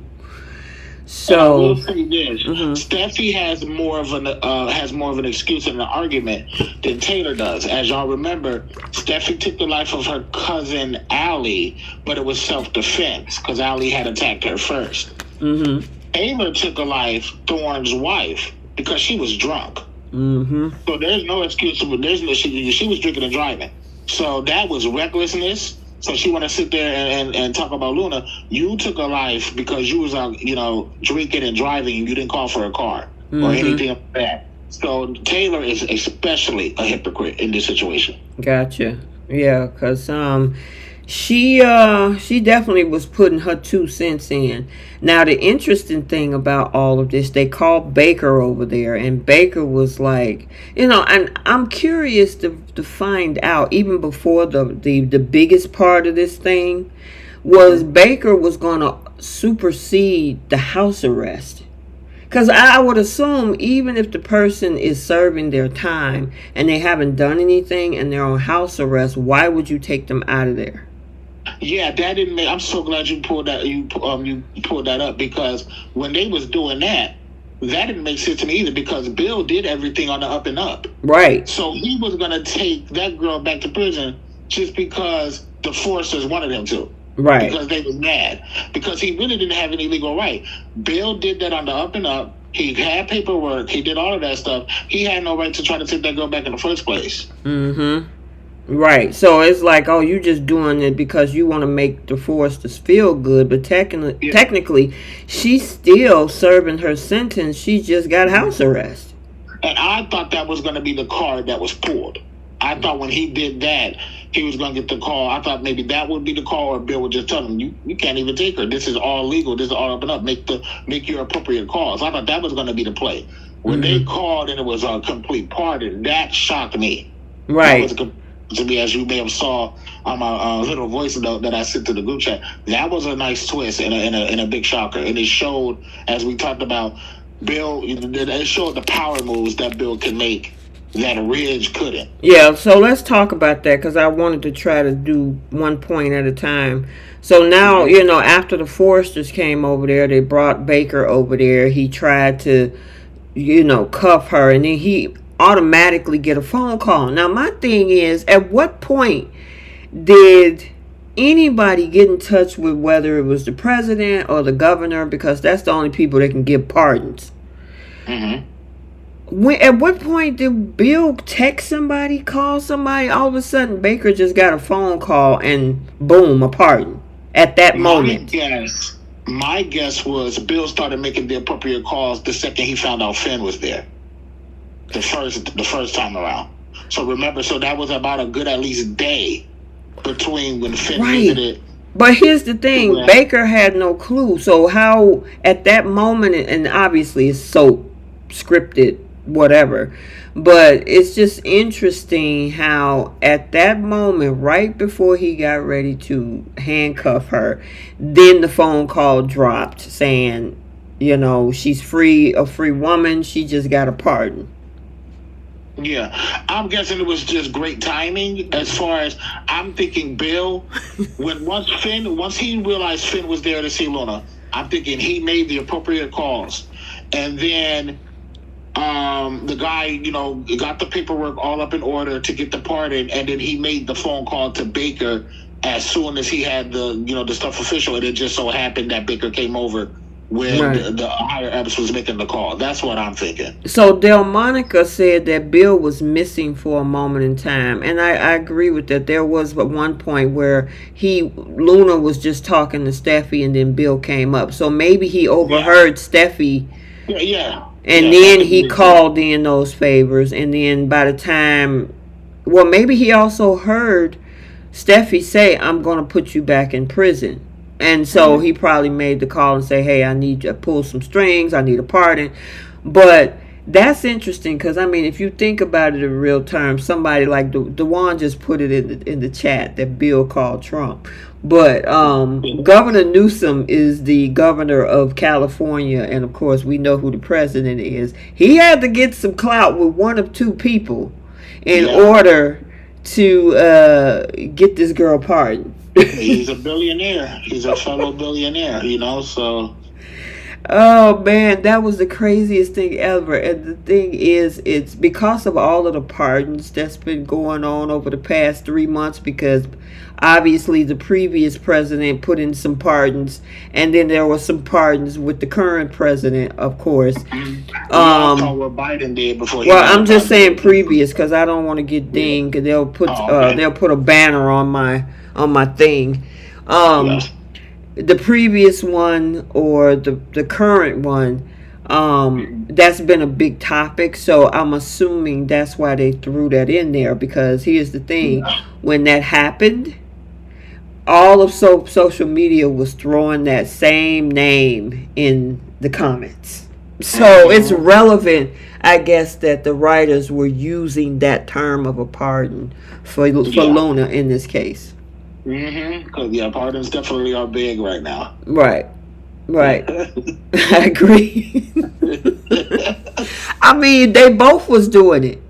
And I So, will say this: mhm. Steffi has more of an excuse and an argument than Taylor does. As y'all remember, Steffi took the life of her cousin Allie, but it was self defense because Allie had attacked her first. Taylor took a life, Thorne's wife, because she was drunk. So there's no excuse. There's no she was drinking and driving. So that was recklessness. So she want to sit there and talk about Luna. You took a life because you was out, drinking and driving, and you didn't call for a car or anything like that. So Taylor is especially a hypocrite in this situation. Gotcha. Yeah, cause she definitely was putting her 2 cents in. Now the interesting thing about all of this, they called Baker over there, and Baker was like, and I'm curious to find out, even before the biggest part of this thing, was Baker was gonna supersede the house arrest. Because I would assume, even if the person is serving their time and they haven't done anything and they're on house arrest, why would you take them out of there? Yeah, that didn't make. I'm so glad you pulled that. You pulled that up because when they was doing that didn't make sense to me either because Bill did everything on the up and up. Right. So he was gonna take that girl back to prison just because the Forsters wanted him to. Right. Because they was mad. Because he really didn't have any legal right. Bill did that on the up and up. He had paperwork. He did all of that stuff. He had no right to try to take that girl back in the first place. Right. So it's like, oh, you just doing it because you want to make the Forsters feel good, but technically, she's still serving her sentence. She just got house arrest. And I thought that was going to be the card that was pulled. I thought when he did that, he was going to get the call. I thought maybe that would be the call, or Bill would just tell him, you can't even take her. This is all legal. This is all up and up. Make your appropriate calls. I thought that was going to be the play. When they called and it was a complete pardon, that shocked me. Right. That was to me, as you may have saw on my little voice note that I sent to the group chat, that was a nice twist and a big shocker. And it showed, as we talked about, Bill, it showed the power moves that Bill can make that Ridge couldn't. Yeah, so let's talk about that because I wanted to try to do one point at a time. So now, after the Forsters came over there, they brought Baker over there. He tried to, cuff her, and then he automatically get a phone call. Now, my thing is, at what point did anybody get in touch with whether it was the president or the governor? Because that's the only people that can give pardons. At what point did Bill text somebody, call somebody? All of a sudden, Baker just got a phone call and boom, a pardon at that moment. My guess was Bill started making the appropriate calls the second he found out Finn was there. The first time around. So remember, that was about a good at least day between when Finn visited. But here's the thing, Baker had no clue. So how at that moment, and obviously it's so scripted, whatever, but it's just interesting how at that moment, right before he got ready to handcuff her, then the phone call dropped saying, she's free, a free woman, she just got a pardon. Yeah, I'm guessing it was just great timing. As far as I'm thinking, Bill, once he realized Finn was there to see Luna, I'm thinking he made the appropriate calls, and then the guy, got the paperwork all up in order to get the pardon, and then he made the phone call to Baker as soon as he had the stuff official, and it just so happened that Baker came over when the higher ups was making the call. That's what I'm thinking. So Delmonica said that Bill was missing for a moment in time, and I agree with that. There was at one point where Luna was just talking to Steffi, and then Bill came up. So maybe he overheard Steffi. And then he called in those favors, and then by the time, maybe he also heard Steffi say, "I'm going to put you back in prison." And so he probably made the call and say, "Hey, I need to pull some strings. I need a pardon." But that's interesting because, if you think about it in real terms, somebody like Dewan just put it in the chat that Bill called Trump. But Governor Newsom is the governor of California, and of course we know who the president is. He had to get some clout with one of two people in order to get this girl pardoned. He's a billionaire. He's a fellow billionaire, so. Oh man, that was the craziest thing ever. And the thing is, it's because of all of the pardons that's been going on over the past 3 months. Because obviously the previous president put in some pardons, and then there were some pardons with the current president, of course. We all saw what Biden did before he Well, got I'm just saying inaugurated. previous because I don't want to get dinged. 'Cause Oh, okay. they'll put a banner on my thing. Um, Yes. the previous one or the current one, that's been a big topic. So I'm assuming that's why they threw that in there. Because here's the thing: Yeah. when that happened, all of social media was throwing that same name in the comments. So it's Mm-hmm. relevant, I guess, that the writers were using that term of a pardon for Yeah. Luna in this case. Because yeah, pardons definitely are big right now. Right, right. I agree. I mean, they both was doing it.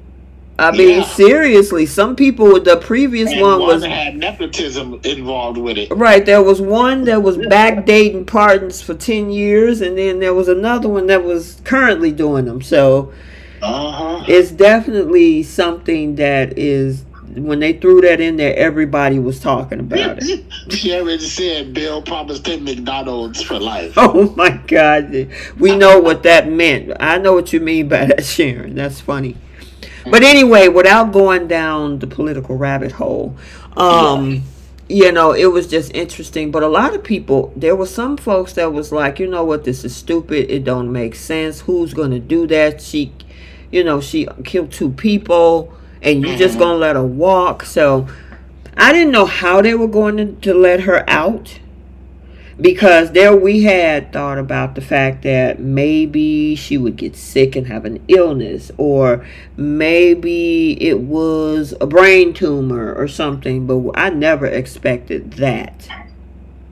I mean, Yeah. seriously, some people, the previous And one one was, had nepotism involved with it. right, there was one that was backdating pardons for 10 years, and then there was another one that was currently doing them. So Uh-huh. it's definitely something that is, when they threw that in there, everybody was talking about it. Sharon said Bill promised him McDonald's for life. Oh my God. We know what that meant. I know what you mean by that, Sharon. That's funny. But anyway, without going down the political rabbit hole, Yeah. it was just interesting. But a lot of people, there were some folks that was like, you know what, this is stupid. It don't make sense. Who's going to do that? She killed 2 people, and you just Mm-hmm. going to let her walk. So I didn't know how they were going to let her out. Because there we had thought about the fact that maybe she would get sick and have an illness, or maybe it was a brain tumor or something, but I never expected that.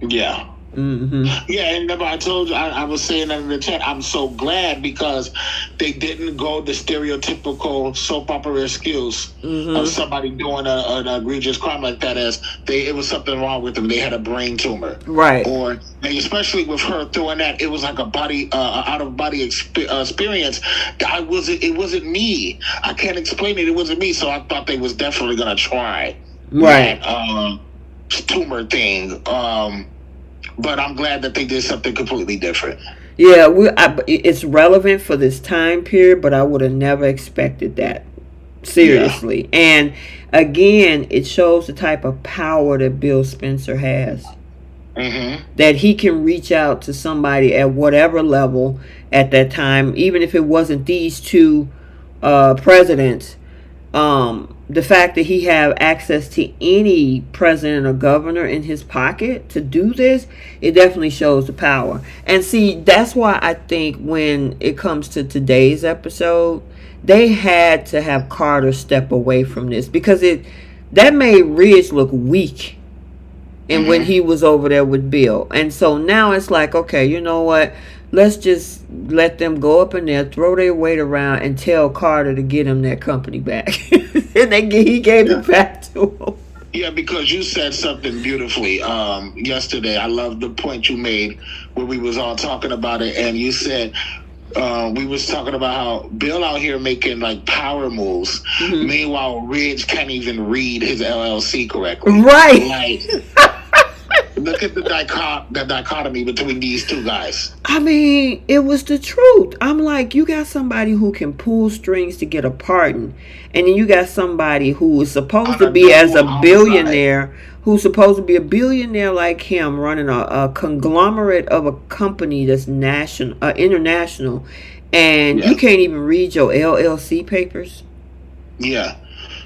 Yeah. Hmm. Yeah, and remember I told you, I was saying that in the chat, I'm so glad because they didn't go the stereotypical soap opera excuse of somebody doing an egregious crime like that as it was something wrong with them. They had a brain tumor. Right. Or, especially with her throwing that, it was like a out of body experience. It wasn't me. I can't explain it. It wasn't me. So I thought they was definitely going to try Right. that tumor thing. But I'm glad that they did something completely different. Yeah, it's relevant for this time period, but I would have never expected that. Seriously. And again, it shows the type of power that Bill Spencer has. Mm-hmm. That he can reach out to somebody at whatever level at that time, even if it wasn't these two presidents. The fact that he have access to any president or governor in his pocket to do this, it definitely shows the power. And see, that's why I think when it comes to today's episode, they had to have Carter step away from this, because that made Ridge look weak. And when he was over there with Bill. And so now it's like, okay, you know what? Let's just let them go up in there, throw their weight around, and tell Carter to get him that company back. And he gave it back to him. Yeah, because you said something beautifully yesterday. I love the point you made where we was all talking about it, and you said we was talking about how Bill out here making like power moves. Mm-hmm. Meanwhile, Ridge can't even read his LLC correctly. Right. Like, look at the dichotomy between these two guys. I mean, it was the truth. I'm like, you got somebody who can pull strings to get a pardon, and then you got somebody who is supposed to be as a billionaire, who's supposed to be a billionaire like him, running a conglomerate of a company that's international, and you can't even read your LLC papers. Yeah,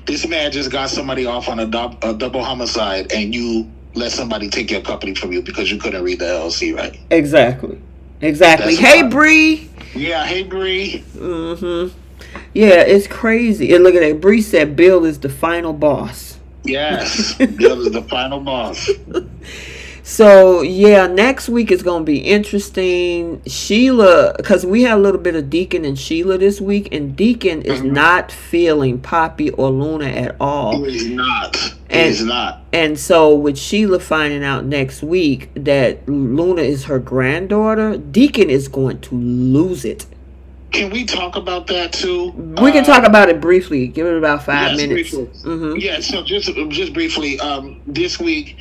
this man just got somebody off on a double homicide, and you let somebody take your company from you because you couldn't read the LLC right. Exactly. That's Hey, wild. Bree. Yeah, hey, Bree. Mm-hmm. Yeah, it's crazy. And look at that. Bree said Bill is the final boss. Yes, Bill is the final boss. So yeah, next week is gonna be interesting. Sheila, because we had a little bit of Deacon and Sheila this week, and Deacon is Mhm. not feeling Poppy or Luna at all. He is not. He And is not. and so with Sheila finding out next week that Luna is her granddaughter, Deacon is going to lose it. Can we talk about that too? We can talk about it briefly. Give it about 5 minutes. Briefly. Yeah, so just briefly, this week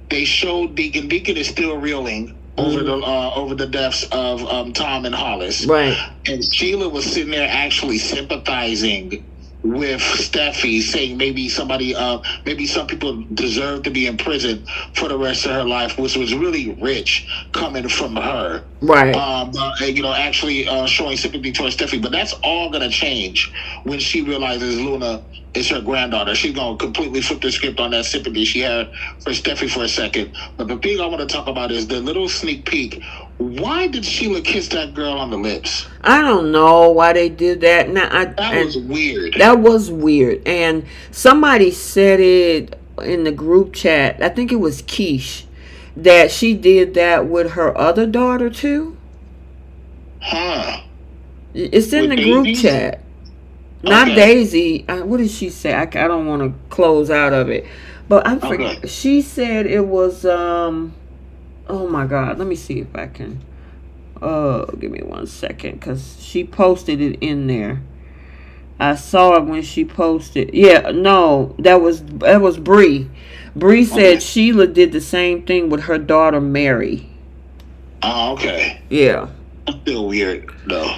they showed Deacon. Deacon is still reeling over the deaths of Tom and Hollis. Right. And Sheila was sitting there actually sympathizing with Steffy, saying maybe maybe some people deserve to be in prison for the rest of her life, which was really rich coming from her. Right. Actually showing sympathy towards Steffy. But that's all going to change when she realizes Luna is her granddaughter. She's going to completely flip the script on that sympathy she had for Steffy for a second. But the thing I want to talk about is the little sneak peek. Why did Sheila kiss that girl on the lips? I don't know why they did that. That was weird. That was weird. And somebody said it in the group chat. I think it was Keish, that she did that with her other daughter too. Huh. It's in the group chat. Not Daisy. What did she say? I don't want to close out of it. But I forget. Okay. She said it was, oh my God. Let me see if I can. Give me 1 second. Because she posted it in there. I saw it when she posted. Yeah, no. That was Bree. Bree said Sheila did the same thing with her daughter Mary. Oh, okay. Yeah. That's still weird, though.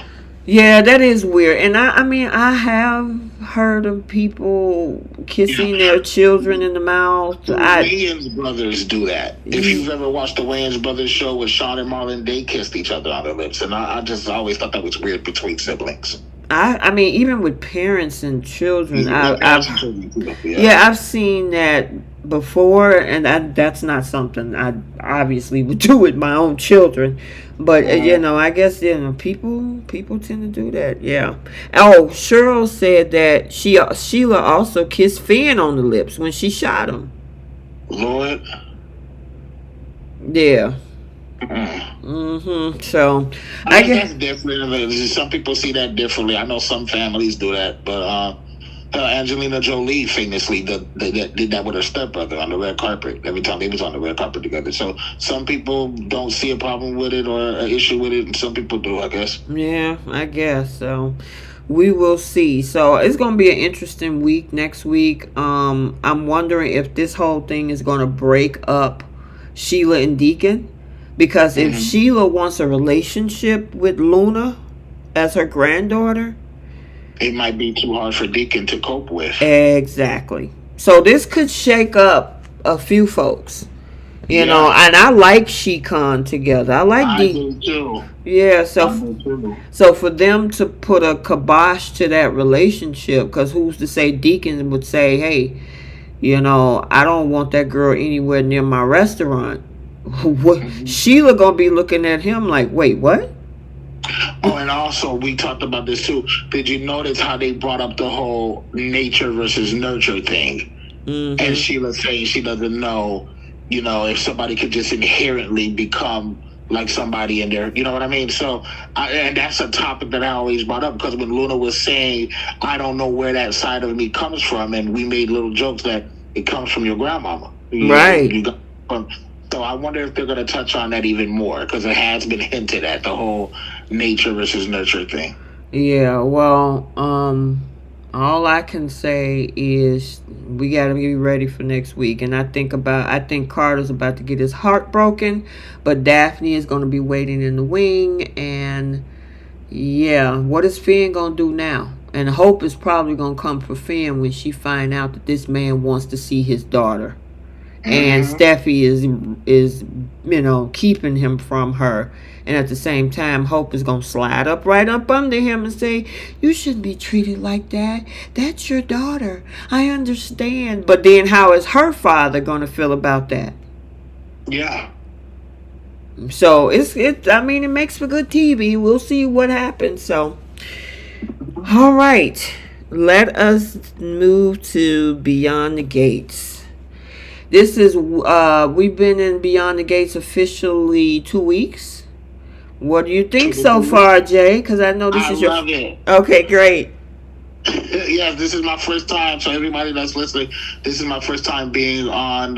Yeah, that is weird. And I mean, I have heard of people kissing their children in the mouth. The Wayans brothers do that. If you've ever watched the Wayans brothers show with Sharon and Marlon, they kissed each other on their lips. And I just always thought that was weird between siblings. I mean, even with parents and children, I've seen that before, and that's not something I obviously would do with my own children. But I guess people tend to do that. Yeah. Oh, Cheryl said that Sheila also kissed Finn on the lips when she shot him. Lord. Yeah. So I guess that's different. Some people see that differently. I know some families do that, but Angelina Jolie famously did that with her stepbrother on the red carpet every time they was on the red carpet together. So some people don't see a problem with it or an issue with it, and some people do, I guess. Yeah, I guess so. We will see. So it's going to be an interesting week next week. I'm wondering if this whole thing is going to break up Sheila and Deacon. Because if Sheila wants a relationship with Luna as her granddaughter, it might be too hard for Deacon to cope with. Exactly. So this could shake up a few folks. You know, and I like She-Con together. I like Deacon too. Yeah, so for them to put a kibosh to that relationship, because who's to say Deacon would say, hey, I don't want that girl anywhere near my restaurant. Sheila gonna be looking at him like, wait, what? Oh, and also we talked about this too. Did you notice how they brought up the whole nature versus nurture thing? And Sheila saying she doesn't know, if somebody could just inherently become like somebody in there, you know what I mean? So, and that's a topic that I always brought up, because when Luna was saying, I don't know where that side of me comes from, and we made little jokes that it comes from your grandmama. Right. So I wonder if they're going to touch on that even more, because it has been hinted at, the whole nature versus nurture thing. Yeah, well, all I can say is we got to be ready for next week. And I think Carter's about to get his heart broken, but Daphne is going to be waiting in the wing. And yeah, what is Finn going to do now? And Hope is probably going to come for Finn when she find out that this man wants to see his daughter. And Steffy is keeping him from her. And at the same time, Hope is going to slide right up under him and say, you shouldn't be treated like that. That's your daughter. I understand. But then how is her father going to feel about that? Yeah. So it makes for good TV. We'll see what happens. So, all right. Let us move to Beyond the Gates. This is we've been in Beyond the Gates officially 2 weeks. What do you think so 2 weeks. far, Jay? Because I know this I is your. love it. Okay, great. Yes, this is my first time. So everybody that's listening, this is my first time being on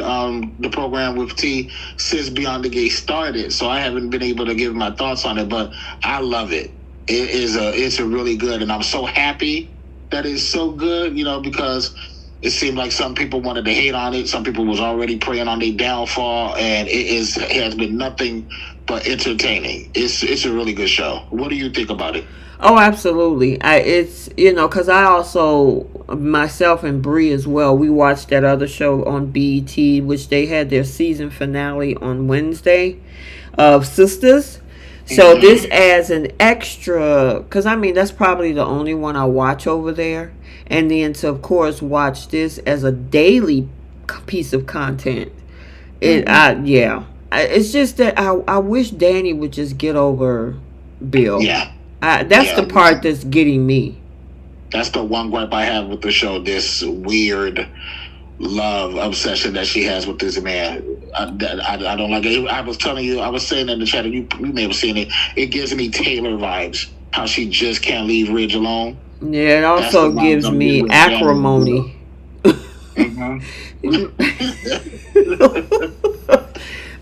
the program with T since Beyond the Gate started. So I haven't been able to give my thoughts on it, but I love it. It's a really good, and I'm so happy that it's so good. Because it seemed like some people wanted to hate on it. Some people was already praying on their downfall, and it has been nothing but entertaining. It's a really good show. What do you think about it? Oh, absolutely. It's because I also myself and Bree as well. We watched that other show on BET, which they had their season finale on Wednesday of Sisters. So this Mm-hmm. adds an extra, because I mean that's probably the only one I watch over there, and then to of course watch this as a daily piece of content. Mm-hmm. Yeah. It's just that I wish Danny would just get over Bill. Yeah. That's Yeah, the part that's getting me. that's the one gripe I have with the show. This weird love obsession that she has with this man. I don't like it. I was telling you, I was saying in the chat, and you may have seen it. It gives me Taylor vibes. How she just can't leave Ridge alone. Yeah, it That's the also vibes gives I'm getting me with Danny and Bill. acrimony.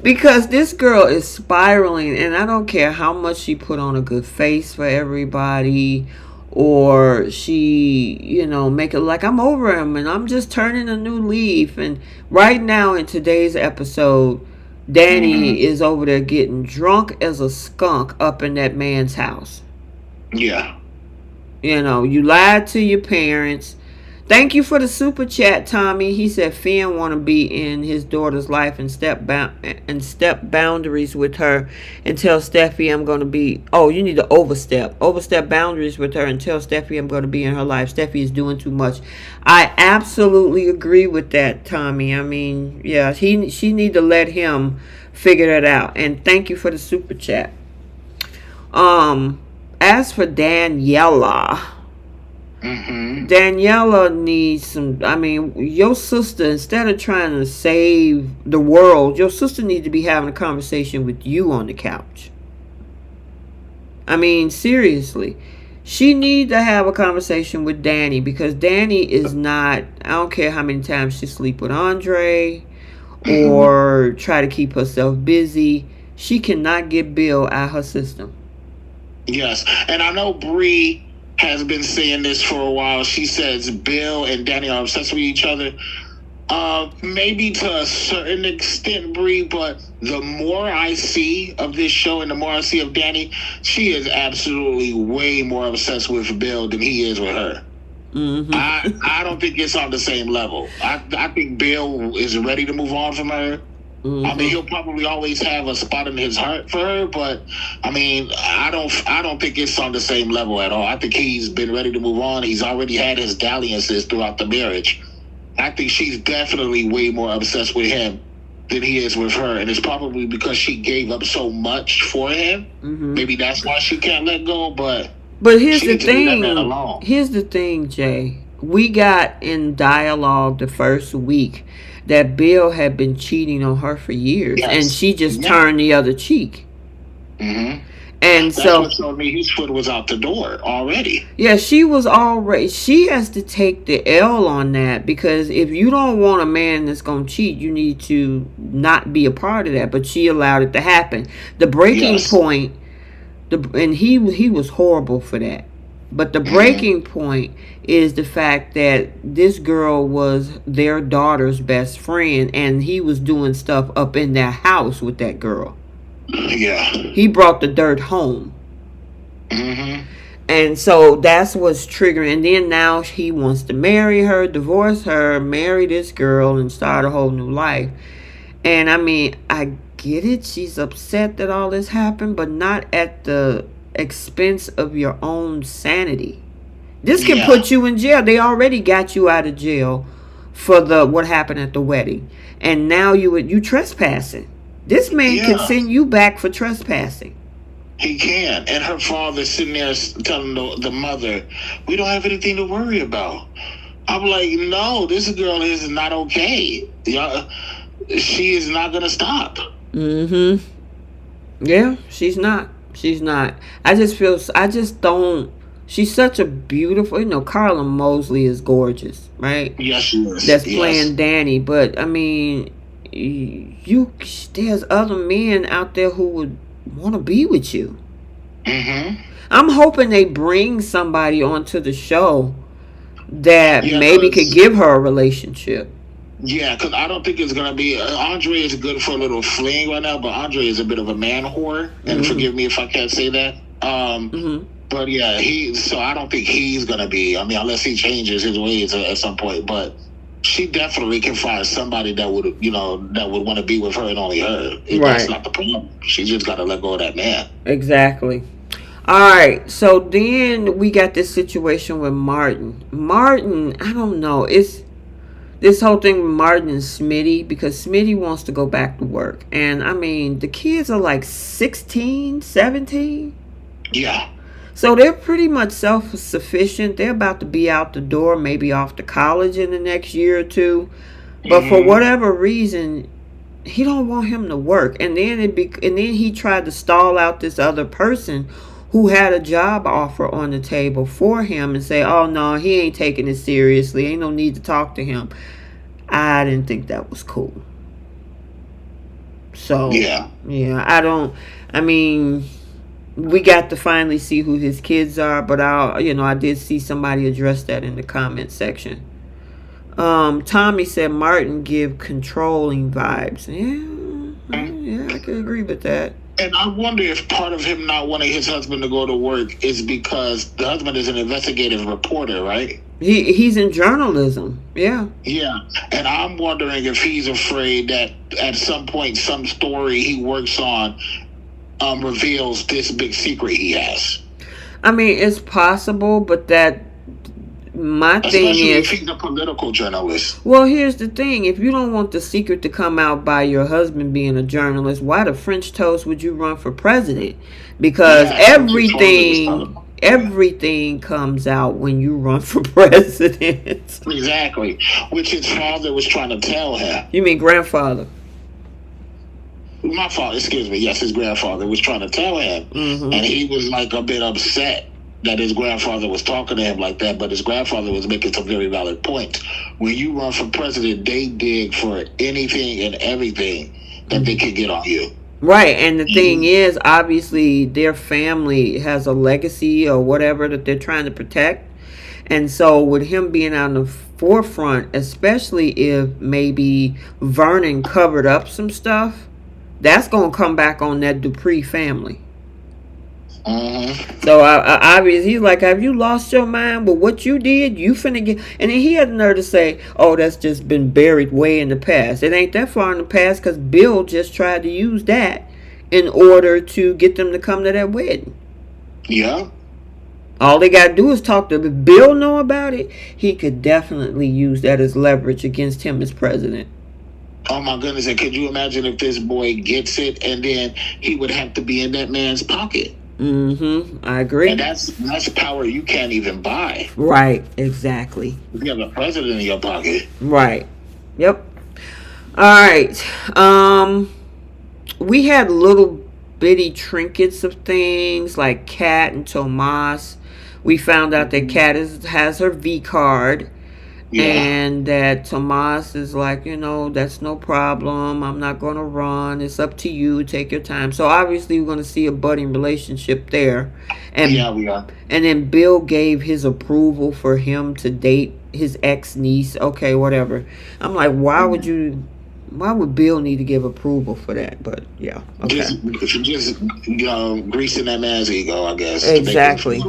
Because this girl is spiraling, and I don't care how much she put on a good face for everybody, or she, make it like I'm over him and I'm just turning a new leaf. And right now in today's episode, Mm-hmm. Danny is over there getting drunk as a skunk up in that man's house. Yeah. You lied to your parents. Thank you for the super chat, Tommy. He said Finn want to be in his daughter's life and step boundaries with her and tell Steffi I'm going to be. Oh, you need to overstep boundaries with her and tell Steffi I'm going to be in her life. Steffi is doing too much. I absolutely agree with that, Tommy. I mean, yeah, she need to let him figure that out. And thank you for the super chat. Um, as for Daniela. Mm-hmm. Daniela needs some. I mean, your sister, instead of trying to save the world, your sister needs to be having a conversation with you on the couch. I mean, seriously. She needs to have a conversation with Danny because Danny is not. I don't care how many times she sleep with Andre Mm-hmm. or try to keep herself busy. She cannot get Bill out her system. Yes, and I know Bree has been saying this for a while. She says Bill and Danny are obsessed with each other. Maybe to a certain extent, Bree, but the more I see of this show and the more I see of Danny, she is absolutely way more obsessed with Bill than he is with her. I don't think it's on the same level. I think Bill is ready to move on from her. I mean, he'll probably always have a spot in his heart for her, but I mean, I don't think it's on the same level at all. I think he's been ready to move on. He's already had his dalliances throughout the marriage. I think she's definitely way more obsessed with him than he is with her, and it's probably because she gave up so much for him. Maybe that's why she can't let go. But But here's she the needs to leave that man thing. alone. Here's the thing, Jay. We got in dialogue the first week that Bill had been cheating on her for years, and Yes, she just yeah. turned the other cheek. hmm And That's what so, showed me his foot was out the door already. yeah, she has to take the L on that because if you don't want a man that's going to cheat, you need to not be a part of that. But she allowed it to happen. The breaking Yes. point, and he was horrible for that. But the hmm breaking point is the fact that this girl was their daughter's best friend, and he was doing stuff up in their house with that girl. Yeah. He brought the dirt home. hmm And so that's what's triggering. And then now he wants to marry her, divorce her, marry this girl, and start a whole new life. And I mean, I get it. She's upset that all this happened, but not at the expense of your own sanity. This can Yeah. put you in jail. They already got you out of jail for the what happened at the wedding, and now you trespassing. This man can Yeah. send you back for trespassing. He can. And her father sitting there telling the mother, we don't have anything to worry about. I'm like, no, this girl is not okay. Yeah. she is not gonna stop. Mm-hmm. Yeah, she's not. She's not. I just don't. She's such a beautiful. Carla Mosley is gorgeous, right? Yes, she is. That's Yes. playing Danny, but I mean, you there's other men out there who would want to be with you. Mm-hmm. I'm hoping they bring somebody onto the show that Yeah, maybe could cause give her a relationship. yeah, because I don't think it's gonna be. Andre is good for a little fling right now, but Andre is a bit of a man whore, and Mm-hmm. forgive me if I can't say that. Mm-hmm. But yeah, so I don't think he's gonna be. I mean, unless he changes his ways at some point. But she definitely can find somebody that would, that would want to be with her and only her. That's Right. not the problem. She just got to let go of that man. Exactly. All right. So then we got this situation with Martin. Martin, I don't know. It's this whole thing with Martin and Smitty, because Smitty wants to go back to work. And I mean, the kids are like 16, 17. Yeah. So they're pretty much self-sufficient. They're about to be out the door, maybe off to college in the next year or two. But for Mm-hmm. whatever reason, he don't want him to work. And then he tried to stall out this other person who had a job offer on the table for him and say, "Oh no, he ain't taking it seriously. Ain't no need to talk to him." I didn't think that was cool. So Yeah. yeah, I mean, we got to finally see who his kids are, but I did see somebody address that in the comment section. Tommy said Martin give controlling vibes. Yeah, I could agree with that. And I wonder if part of him not wanting his husband to go to work is because the husband is an investigative reporter, right? He's in journalism. Yeah. Yeah. And I'm wondering if he's afraid that at some point, some story he works on reveals this big secret he has. I mean, it's possible, but my thing Especially if is, he's a political journalist. well, here's the thing. If you don't want the secret to come out by your husband being a journalist, why the French toast would you run for president? Because Yeah, that's what you told me was talking. everything comes out when you run for president. Exactly. Which his father was trying to tell him. You mean grandfather? My father, excuse me, yes, his grandfather was trying to tell him. Mm-hmm. And he was like a bit upset that his grandfather was talking to him like that, but his grandfather was making some very valid points. When you run for president, they dig for anything and everything that they can get on you. Right, and the thing is, obviously, their family has a legacy or whatever that they're trying to protect. And so, with him being on the forefront, especially if maybe Vernon covered up some stuff, that's going to come back on that Dupree family. Mm-hmm. So, obviously, he's like, have you lost your mind? But what you did, you finna get. And then he had the nerve to say, oh, that's just been buried way in the past. It ain't that far in the past because Bill just tried to use that in order to get them to come to that wedding. Yeah. All they got to do is talk to if Bill know about it. He could definitely use that as leverage against him as president. Oh my goodness! And could you imagine if this boy gets it, and then he would have to be in that man's pocket? Mm-hmm. I agree. And that's power you can't even buy. Right. Exactly. If you have a president in your pocket. Right. Yep. All right. We had little bitty trinkets of things like Kat and Tomas. We found out that Kat has her V card. Yeah. And that Tomas is like, that's no problem. I'm not going to run. It's up to you. Take your time. So obviously we're going to see a budding relationship there. And Yeah, we are. And then Bill gave his approval for him to date his ex-niece. Okay, whatever. I'm like, why would Bill need to give approval for that? But yeah, okay. Just greasing that man's ego, I guess. Exactly.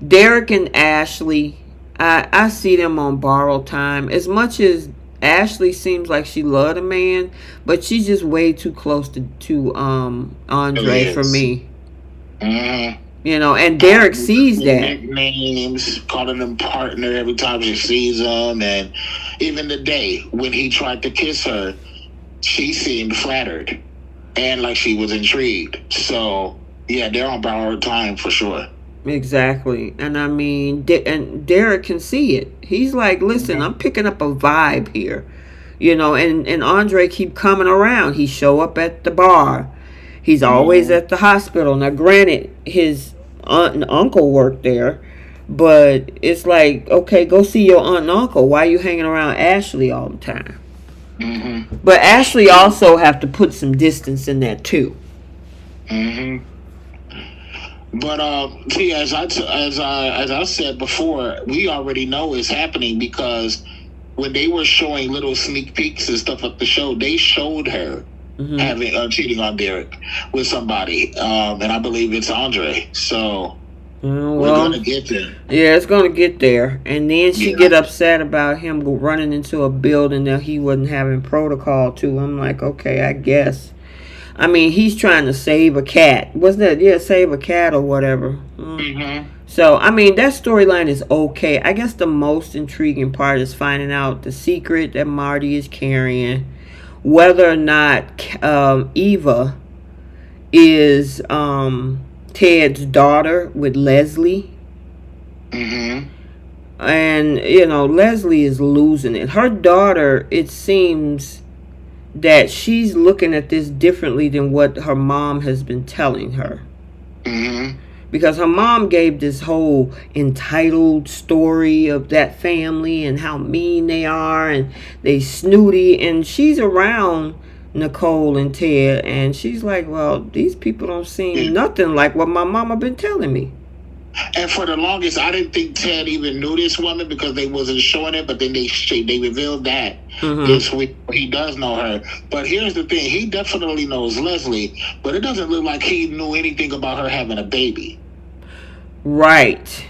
Derek and Ashley, I see them on borrowed time. As much as Ashley seems like she loved a man, but she's just way too close to Andre for me. Mm-hmm. And Derek sees that. Nicknames, calling him partner every time she sees him, and even the day when he tried to kiss her, she seemed flattered and like she was intrigued. So yeah, they're on borrowed time for sure. Exactly. And I mean, and Derek can see it. He's like, listen, I'm picking up a vibe here. And Andre keep coming around. He show up at the bar. He's always at the hospital. Now, granted, his aunt and uncle work there, but it's like, okay, go see your aunt and uncle. Why are you hanging around Ashley all the time? But Ashley also have to put some distance in that too. But see, as I said before, we already know it's happening because when they were showing little sneak peeks and stuff at the show, they showed her having cheating on Derek with somebody, and I believe it's Andre. So we're gonna get there. Yeah, it's gonna get there, and then she get upset about him running into a building that he wasn't having protocol to. I'm like, okay, I guess. I mean, he's trying to save a cat. Wasn't that? Yeah, save a cat or whatever. So, I mean, that storyline is okay. I guess the most intriguing part is finding out the secret that Marty is carrying. Whether or not Eva is Ted's daughter with Leslie. And, Leslie is losing it. Her daughter, it seems that she's looking at this differently than what her mom has been telling her. Because her mom gave this whole entitled story of that family and how mean they are and they snooty. And she's around Nicole and Ted, and she's like, well, these people don't seem nothing like what my mama been telling me. And for the longest, I didn't think Ted even knew this woman because they wasn't showing it, but then they revealed that this week he does know her. But here's the thing, he definitely knows Leslie, but it doesn't look like he knew anything about her having a baby. Right.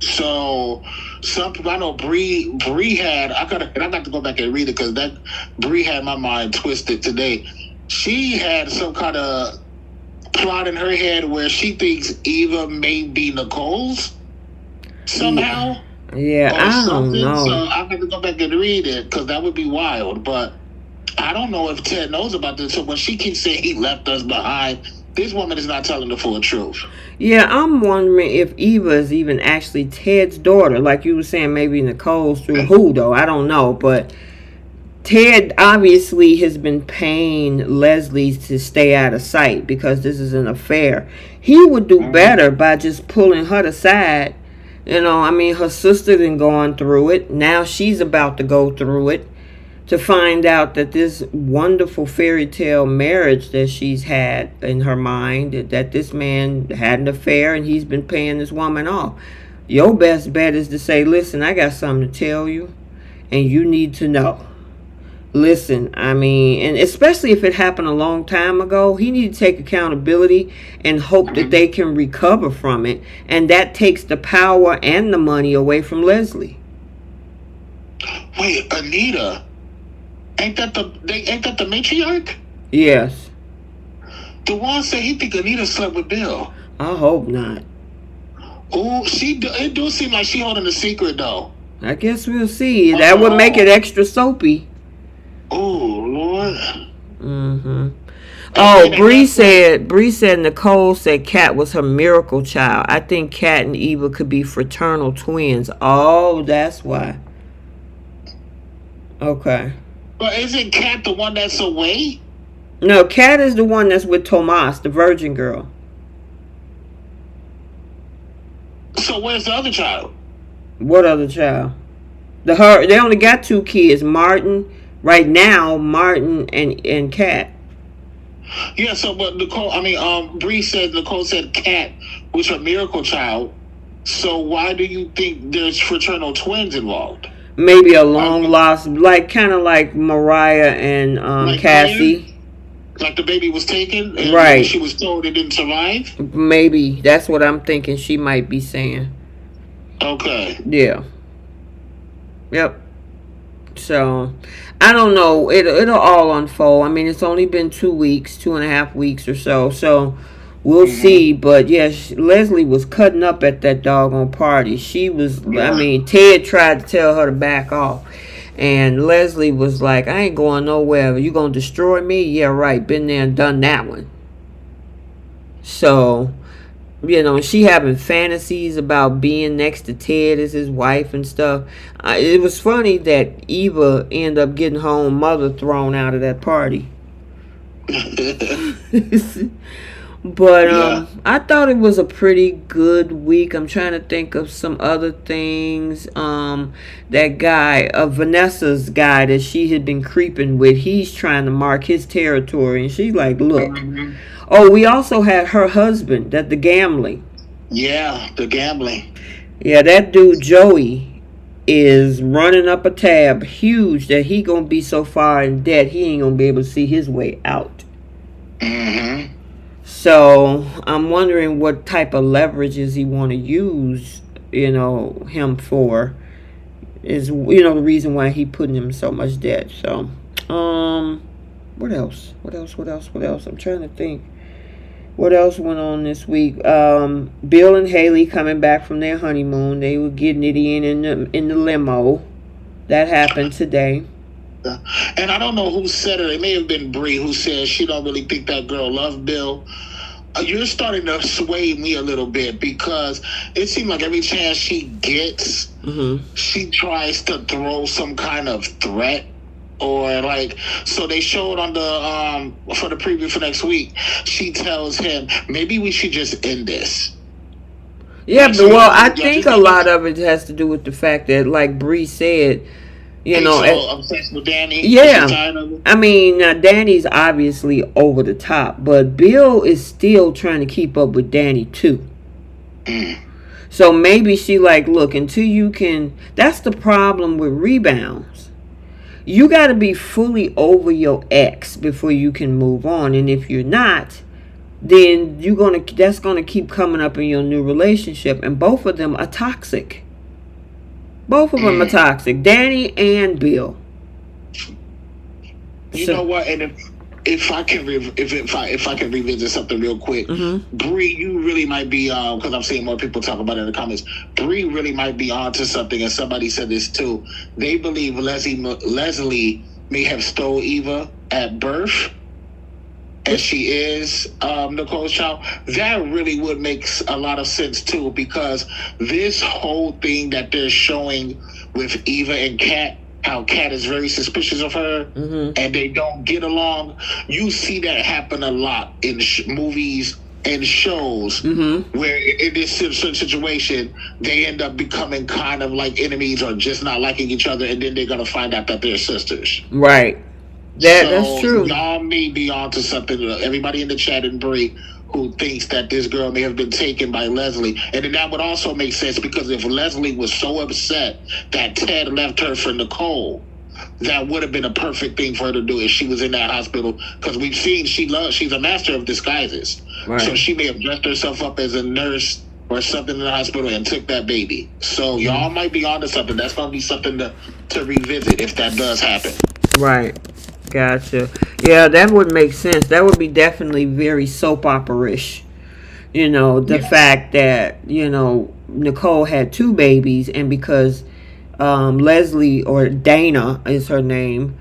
So some people, I know Bree had, I got to go back and read it because that Bree had my mind twisted today. She had some kind of plot in her head where she thinks Eva may be Nicole's somehow. Yeah, I don't know. So I'm going to go back and read it because that would be wild. But I don't know if Ted knows about this. So when she keeps saying he left us behind, this woman is not telling the full truth. Yeah, I'm wondering if Eva is even actually Ted's daughter. Like you were saying, maybe Nicole's through who, though? I don't know. But Ted obviously has been paying Leslie to stay out of sight because this is an affair. He would do better by just pulling her aside. I mean, her sister been going through it. Now she's about to go through it to find out that this wonderful fairy tale marriage that she's had in her mind, that this man had an affair and he's been paying this woman off. Your best bet is to say, listen, I got something to tell you and you need to know. Listen, I mean, and especially if it happened a long time ago, he needs to take accountability and hope that they can recover from it. And that takes the power and the money away from Leslie. Wait, Anita, ain't that the matriarch? Yes. DeJuan said he think Anita slept with Bill. I hope not. Oh, it do seem like she holding a secret though. I guess we'll see. That would make it extra soapy. Oh, Lord. Oh, Bree said Nicole said Kat was her miracle child. I think Kat and Eva could be fraternal twins. Oh, that's why. Okay. But isn't Kat the one that's away? No, Kat is the one that's with Tomas, the virgin girl. So where's the other child? What other child? They only got 2 kids, Martin. Right now, Martin and Kat. Yeah, so but Bree said Nicole said Kat was her miracle child. So why do you think there's fraternal twins involved? Maybe a long lost, kind of like Mariah and Cassie. Claire? Like the baby was taken, and right? She was told it didn't survive. Maybe that's what I'm thinking. She might be saying. Okay. Yeah. Yep. So, I don't know. It'll all unfold. I mean, it's only been 2.5 weeks or so. So, we'll see. But, yeah, Leslie was cutting up at that doggone party. She was, I mean, Ted tried to tell her to back off. And Leslie was like, I ain't going nowhere. You going to destroy me? Yeah, right. Been there and done that one. So, And she having fantasies about being next to Ted as his wife and stuff. It was funny that Eva ended up getting home mother thrown out of that party. But Yeah. I thought it was a pretty good week. I'm trying to think of some other things. That guy, Vanessa's guy that she had been creeping with, he's trying to mark his territory, and she's like, "Look." Mhm. Oh, we also had her husband, that the gambling. Yeah, the gambling. Yeah, that dude Joey is running up a tab huge that he gonna be so far in debt he ain't gonna be able to see his way out. Mm-hmm. So I'm wondering what type of leverages he want to use, him for is the reason why he putting him in so much debt. So, what else? What else? What else? What else? I'm trying to think. What else went on this week? Bill and Haley coming back from their honeymoon. They were getting it in the limo. That happened today. And I don't know who said it. It may have been Bree who said she don't really think that girl loved Bill. You're starting to sway me a little bit because it seems like every chance she gets, she tries to throw some kind of threat. Or like, so they showed on the for the preview for next week. She tells him maybe we should just end this. Yeah, Like, but so I y'all think just a end lot it. of it has to do with the fact that, like Bree said, He's so obsessed with Danny. yeah. She's tired of it. I mean, Danny's obviously over the top, but Bill is still trying to keep up with Danny too. So maybe she like, look, until you can. That's the problem with rebounds. You got to be fully over your ex before you can move on, and if you're not, then that's gonna keep coming up in your new relationship, and both of them are toxic. Both of them are toxic, Danny and Bill. You know what? And if I can if I can revisit something real quick, Bree, you really might be because I'm seeing more people talk about it in the comments. Bree really might be onto something, and somebody said this too. They believe Leslie may have stole Eva at birth, and she is Nicole's child. That really would make a lot of sense too, because this whole thing that they're showing with Eva and Kat, how Kat is very suspicious of her, and they don't get along. You see that happen a lot in movies and shows, where in this certain situation, they end up becoming kind of like enemies or just not liking each other, and then they're going to find out that they're sisters. Right. That's true. Y'all may be onto something. Everybody in the chat and Bree who thinks that this girl may have been taken by Leslie. And then that would also make sense, because if Leslie was so upset that Ted left her for Nicole, that would have been a perfect thing for her to do if she was in that hospital. Because we've seen she's a master of disguises. Right. So she may have dressed herself up as a nurse or something in the hospital and took that baby. So y'all might be onto something. That's going to be something to revisit if that does happen. Right. Gotcha. Yeah, that would make sense. That would be definitely very soap opera-ish. The fact that, Nicole had 2 babies, and because Leslie, or Dana is her name,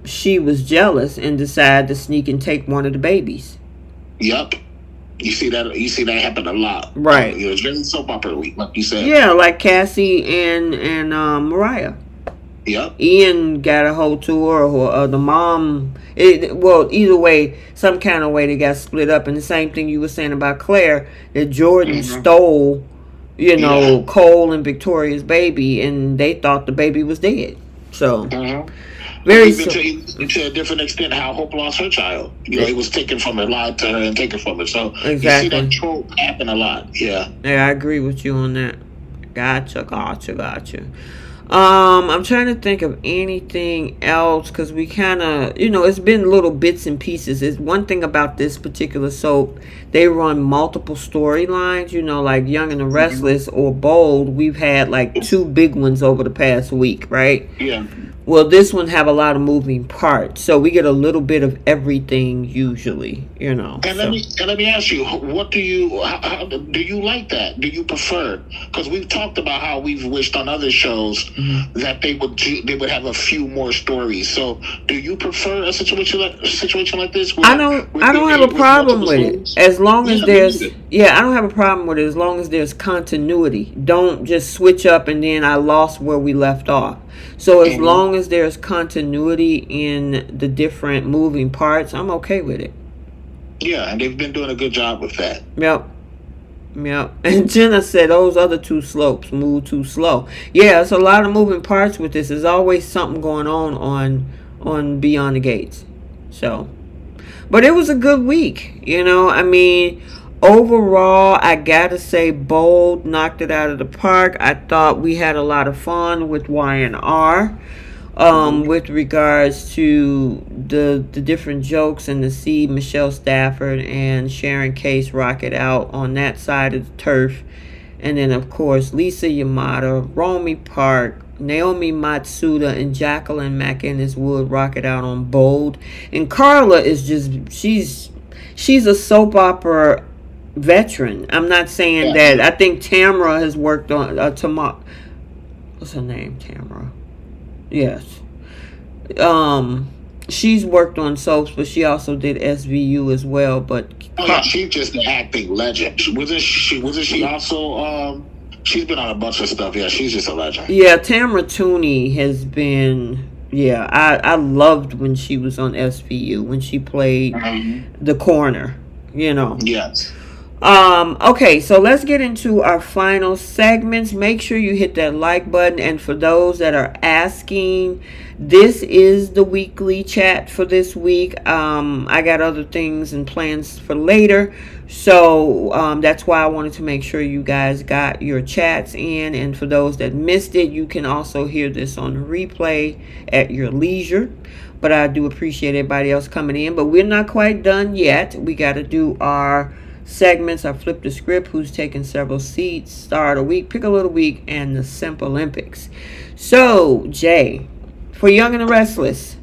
she was jealous and decided to sneak and take one of the babies. Yep. You see that happen a lot. Right. It's very soap opera week, like you said. Yeah, like Cassie and Mariah. Yep. Ian got a hold to her, or the mom. Either way, some kind of way they got split up. And the same thing you were saying about Claire, that Jordan stole, Cole and Victoria's baby, and they thought the baby was dead. So, very to a different extent, how Hope lost her child. It was taken from her, lied to her, and taken from her. So exactly. You see that trope happen a lot. Yeah. Yeah, I agree with you on that. Gotcha. I'm trying to think of anything else, because we kind of, it's been little bits and pieces. It's one thing about this particular soap, they run multiple storylines, like Young and the Restless or Bold. We've had like 2 big ones over the past week, right? Yeah. Well, this one have a lot of moving parts, so we get a little bit of everything usually, And let So me ask you, what do you do you like that? Do you prefer? Because we've talked about how we've wished on other shows that they would have a few more stories. So, do you prefer a situation like this I don't with, I don't have a with problem multiple with it stories? as long as Yeah, me there's neither. yeah, I don't have a problem with it as long as there's continuity. Don't just switch up and then I lost where we left off. So as Mhm. long as there's continuity in the different moving parts, I'm okay with it. Yeah, and they've been doing a good job with that. Yep. Yep. And Jenna said those other two slopes move too slow. Yeah, it's a lot of moving parts with this. There's always something going on Beyond the Gates. So but it was a good week, I mean, overall, I gotta say, Bold knocked it out of the park. I thought we had a lot of fun with Y&R, Mhm. with regards to the different jokes and to see Michelle Stafford and Sharon Case rock it out on that side of the turf. And then, of course, Lisa Yamada, Romy Park, Naomi Matsuda, and Jacqueline McInnes Wood rock it out on Bold. And Carla is she's a soap opera veteran. I'm not saying Yes. that. I think Tamara has worked on what's her name? Tamara. Yes. Um, she's worked on soaps, but she also did SVU as well. But Oh yeah, she's just an acting legend. Wasn't she also she's been on a bunch of stuff. Yeah, she's just a legend. yeah, Tamara Tooney has been. Yeah, I loved when she was on SVU when she played the coroner. You know. Yes. Okay, so let's get into our final segments. Make sure you hit that like button. And for those that are asking, this is the weekly chat for this week. I got other things and plans for later. So that's why I wanted to make sure you guys got your chats in. And for those that missed it, you can also hear this on replay at your leisure. But I do appreciate everybody else coming in. But we're not quite done yet. We got to do our segments. I flipped the script, who's taking several seats, star of the week, pick a little week, and the Simp Olympics. So, Jay, for Young and the Restless,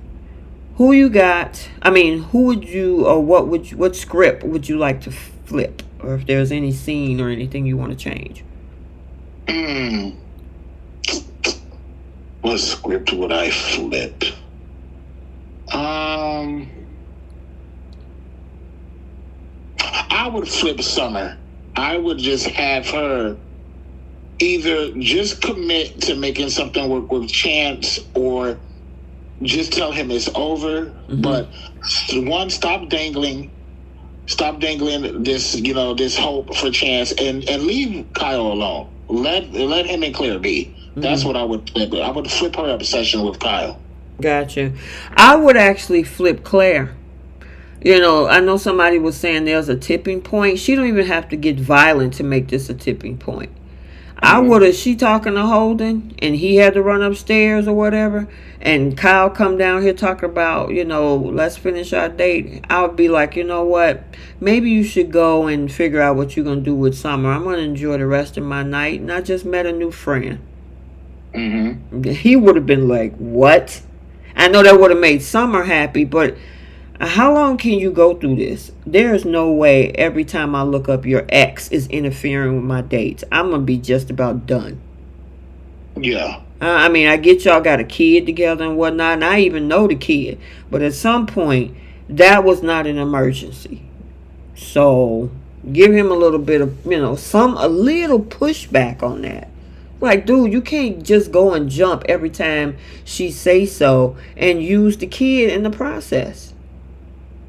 who you got? I mean, who would you, or what script would you like to flip? Or if there's any scene or anything you want to change? Hmm. What script would I flip? I would flip Summer. I would just have her either just commit to making something work with Chance or just tell him it's over. Mhm. But one, stop dangling this hope for Chance and leave Kyle alone. Let him and Claire be. That's what I would flip. I would flip her obsession with Kyle. Gotcha. I would actually flip Claire. I know somebody was saying there's a tipping point. She don't even have to get violent to make this a tipping point. I would have, she talking to Holden and he had to run upstairs or whatever, and Kyle come down here talking about, let's finish our date. I would be like, you know what? Maybe you should go and figure out what you're going to do with Summer. I'm going to enjoy the rest of my night, and I just met a new friend. He would have been like, what? I know that would have made Summer happy, but how long can you go through this? There's no way every time I look up your ex is interfering with my dates. I'm going to be just about done. Yeah. I mean, I get y'all got a kid together and whatnot, and I even know the kid. But at some point, that was not an emergency. So give him a little bit of, a little pushback on that. Like, dude, you can't just go and jump every time she say so and use the kid in the process.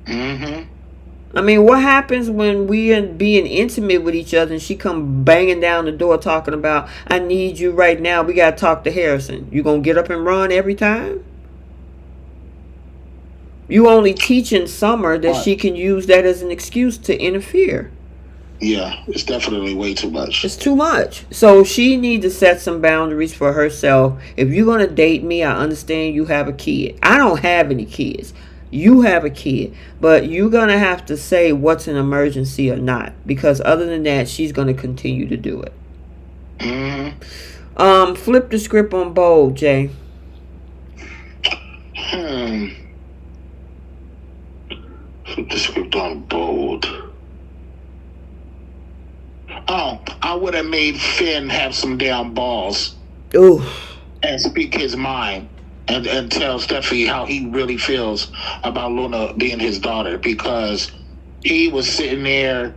I mean, what happens when we are being intimate with each other and she come banging down the door talking about, I need you right now. We got to talk to Harrison. You going to get up and run every time? You only teaching Summer that she can use that as an excuse to interfere. Yeah, it's definitely way too much. It's too much. So she needs to set some boundaries for herself. If you're going to date me, I understand you have a kid. I don't have any kids. You have a kid, but you're going to have to say what's an emergency or not, because other than that, she's going to continue to do it. Mm-hmm. Flip the script on Bold, Jay. Hmm. Flip the script on bold. Oh, I would have made Finn have some damn balls Ooh. and speak his mind and tell Steffi how he really feels about Luna being his daughter, because he was sitting there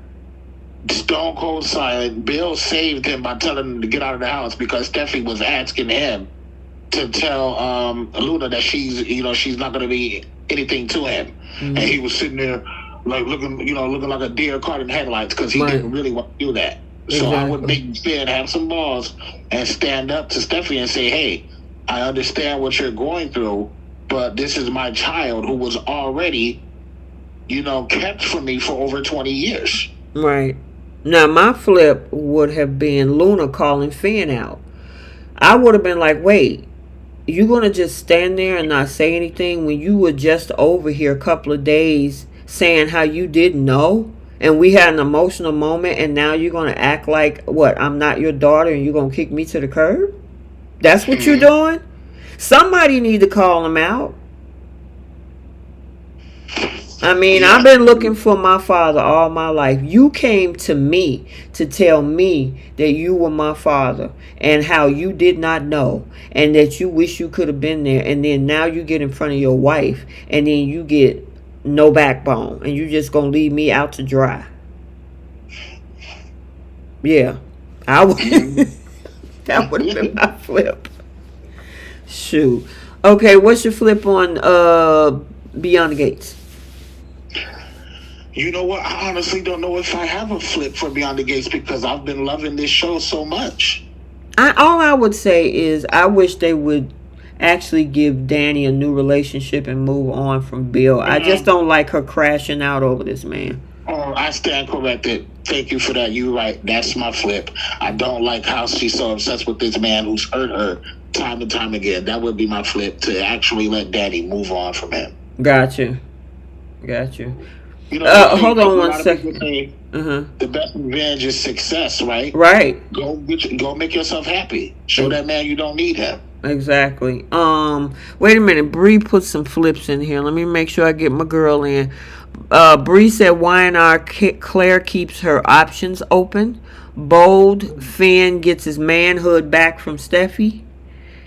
stone cold silent. Bill saved him by telling him to get out of the house because Steffi was asking him to tell Luna that she's not going to be anything to him. Mm-hmm. And he was sitting there like looking like a deer caught in headlights because he didn't really want to do that. Exactly. So I would make Finn have some balls and stand up to Steffi and say, hey, I understand what you're going through, but this is my child who was already, kept from me for over 20 years. Right. Now, my flip would have been Luna calling Finn out. I would have been like, wait, you going to just stand there and not say anything when you were just over here a couple of days saying how you didn't know? And we had an emotional moment, and now you're going to act like, what, I'm not your daughter, and you're going to kick me to the curb? That's what you're doing? Somebody need to call him out. I mean, I've been looking for my father all my life. You came to me to tell me that you were my father and how you did not know and that you wish you could have been there. And then now you get in front of your wife and then you get no backbone and you just going to leave me out to dry. Yeah. I would. That would have been my flip. Shoot. Okay, what's your flip on Beyond the Gates? You know what? I honestly don't know if I have a flip for Beyond the Gates because I've been loving this show so much. All I would say is I wish they would actually give Danny a new relationship and move on from Bill. I just don't like her crashing out over this man. Oh, I stand corrected. Thank you for that. You're right. That's my flip. I don't like how she's so obsessed with this man who's hurt her time and time again. That would be my flip, to actually let Danny move on from him. Gotcha. Hold on one second. The best revenge is success, right? Right. Go make yourself happy. Show that man you don't need him. Exactly. Wait a minute. Bree put some flips in here. Let me make sure I get my girl in. Bree said Y&R Claire keeps her options open. Bold, Finn gets his manhood back from Steffi.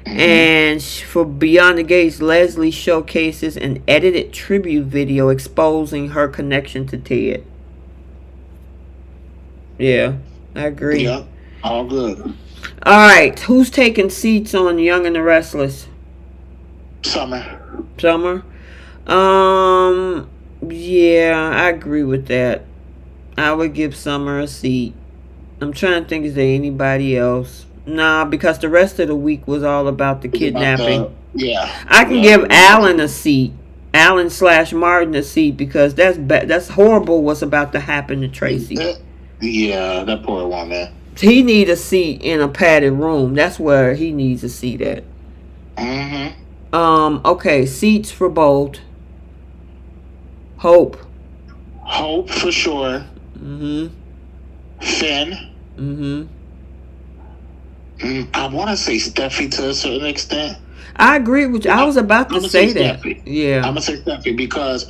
And for Beyond the Gates, Leslie showcases an edited tribute video exposing her connection to Ted. Yeah, I agree. Yeah, all good. All right, who's taking seats on Young and the Restless? Summer. Yeah, I agree with that. I would give Summer a seat. I'm trying to think, is there anybody else? Nah, because the rest of the week was all about the kidnapping. I can give Alan a seat. Alan/Martin a seat because that's horrible what's about to happen to Tracy. Yeah, that poor woman. He need a seat in a padded room. That's where he needs a seat at. Okay, seats for Bold. Hope for sure. Finn. I want to say Steffi to a certain extent. I agree with you. I was about to say that. Steffi. Yeah. I'm going to say Steffi because,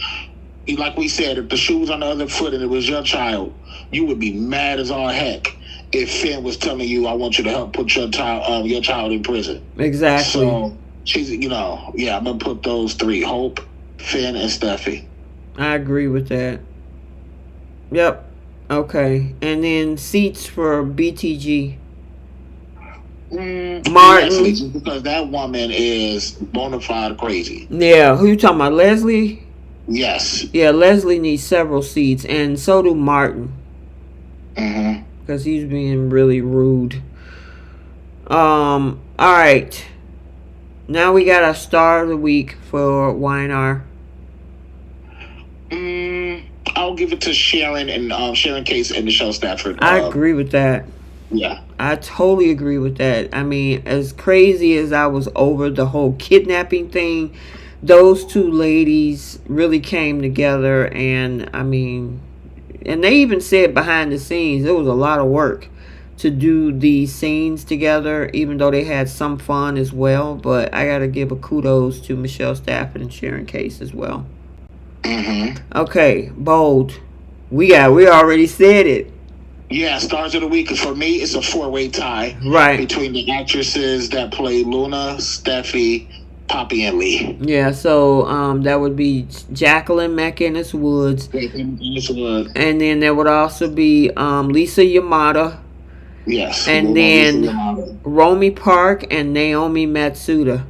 like we said, if the shoe was on the other foot and it was your child, you would be mad as all heck if Finn was telling you, I want you to help put your child in prison. Exactly. So, she's, I'm going to put those three, Hope, Finn, and Steffi. I agree with that. Yep. Okay. And then seats for BTG. Martin. Leslie, because that woman is bona fide crazy. Yeah, who you talking about? Leslie? Yes. Yeah, Leslie needs several seats, and so do Martin. Because he's being really rude. All right. Now we got our star of the week for Y&R. I'll give it to Sharon and Sharon Case and Michelle Stafford. I agree with that. Yeah. I totally agree with that. I mean, as crazy as I was over the whole kidnapping thing, those two ladies really came together, and I mean, and they even said behind the scenes it was a lot of work to do these scenes together, even though they had some fun as well. But I gotta give a kudos to Michelle Stafford and Sharon Case as well. Mm-hmm. Okay, Bold. We already said it. Yeah, stars of the week for me. It's a 4-way tie, Right. between the actresses that play Luna, Steffy, Poppy, and Lee. Yeah, so that would be Jacqueline McInnes Woods. And then there would also be Lisa Yamada. Yes. And then Romy Park and Naomi Matsuda.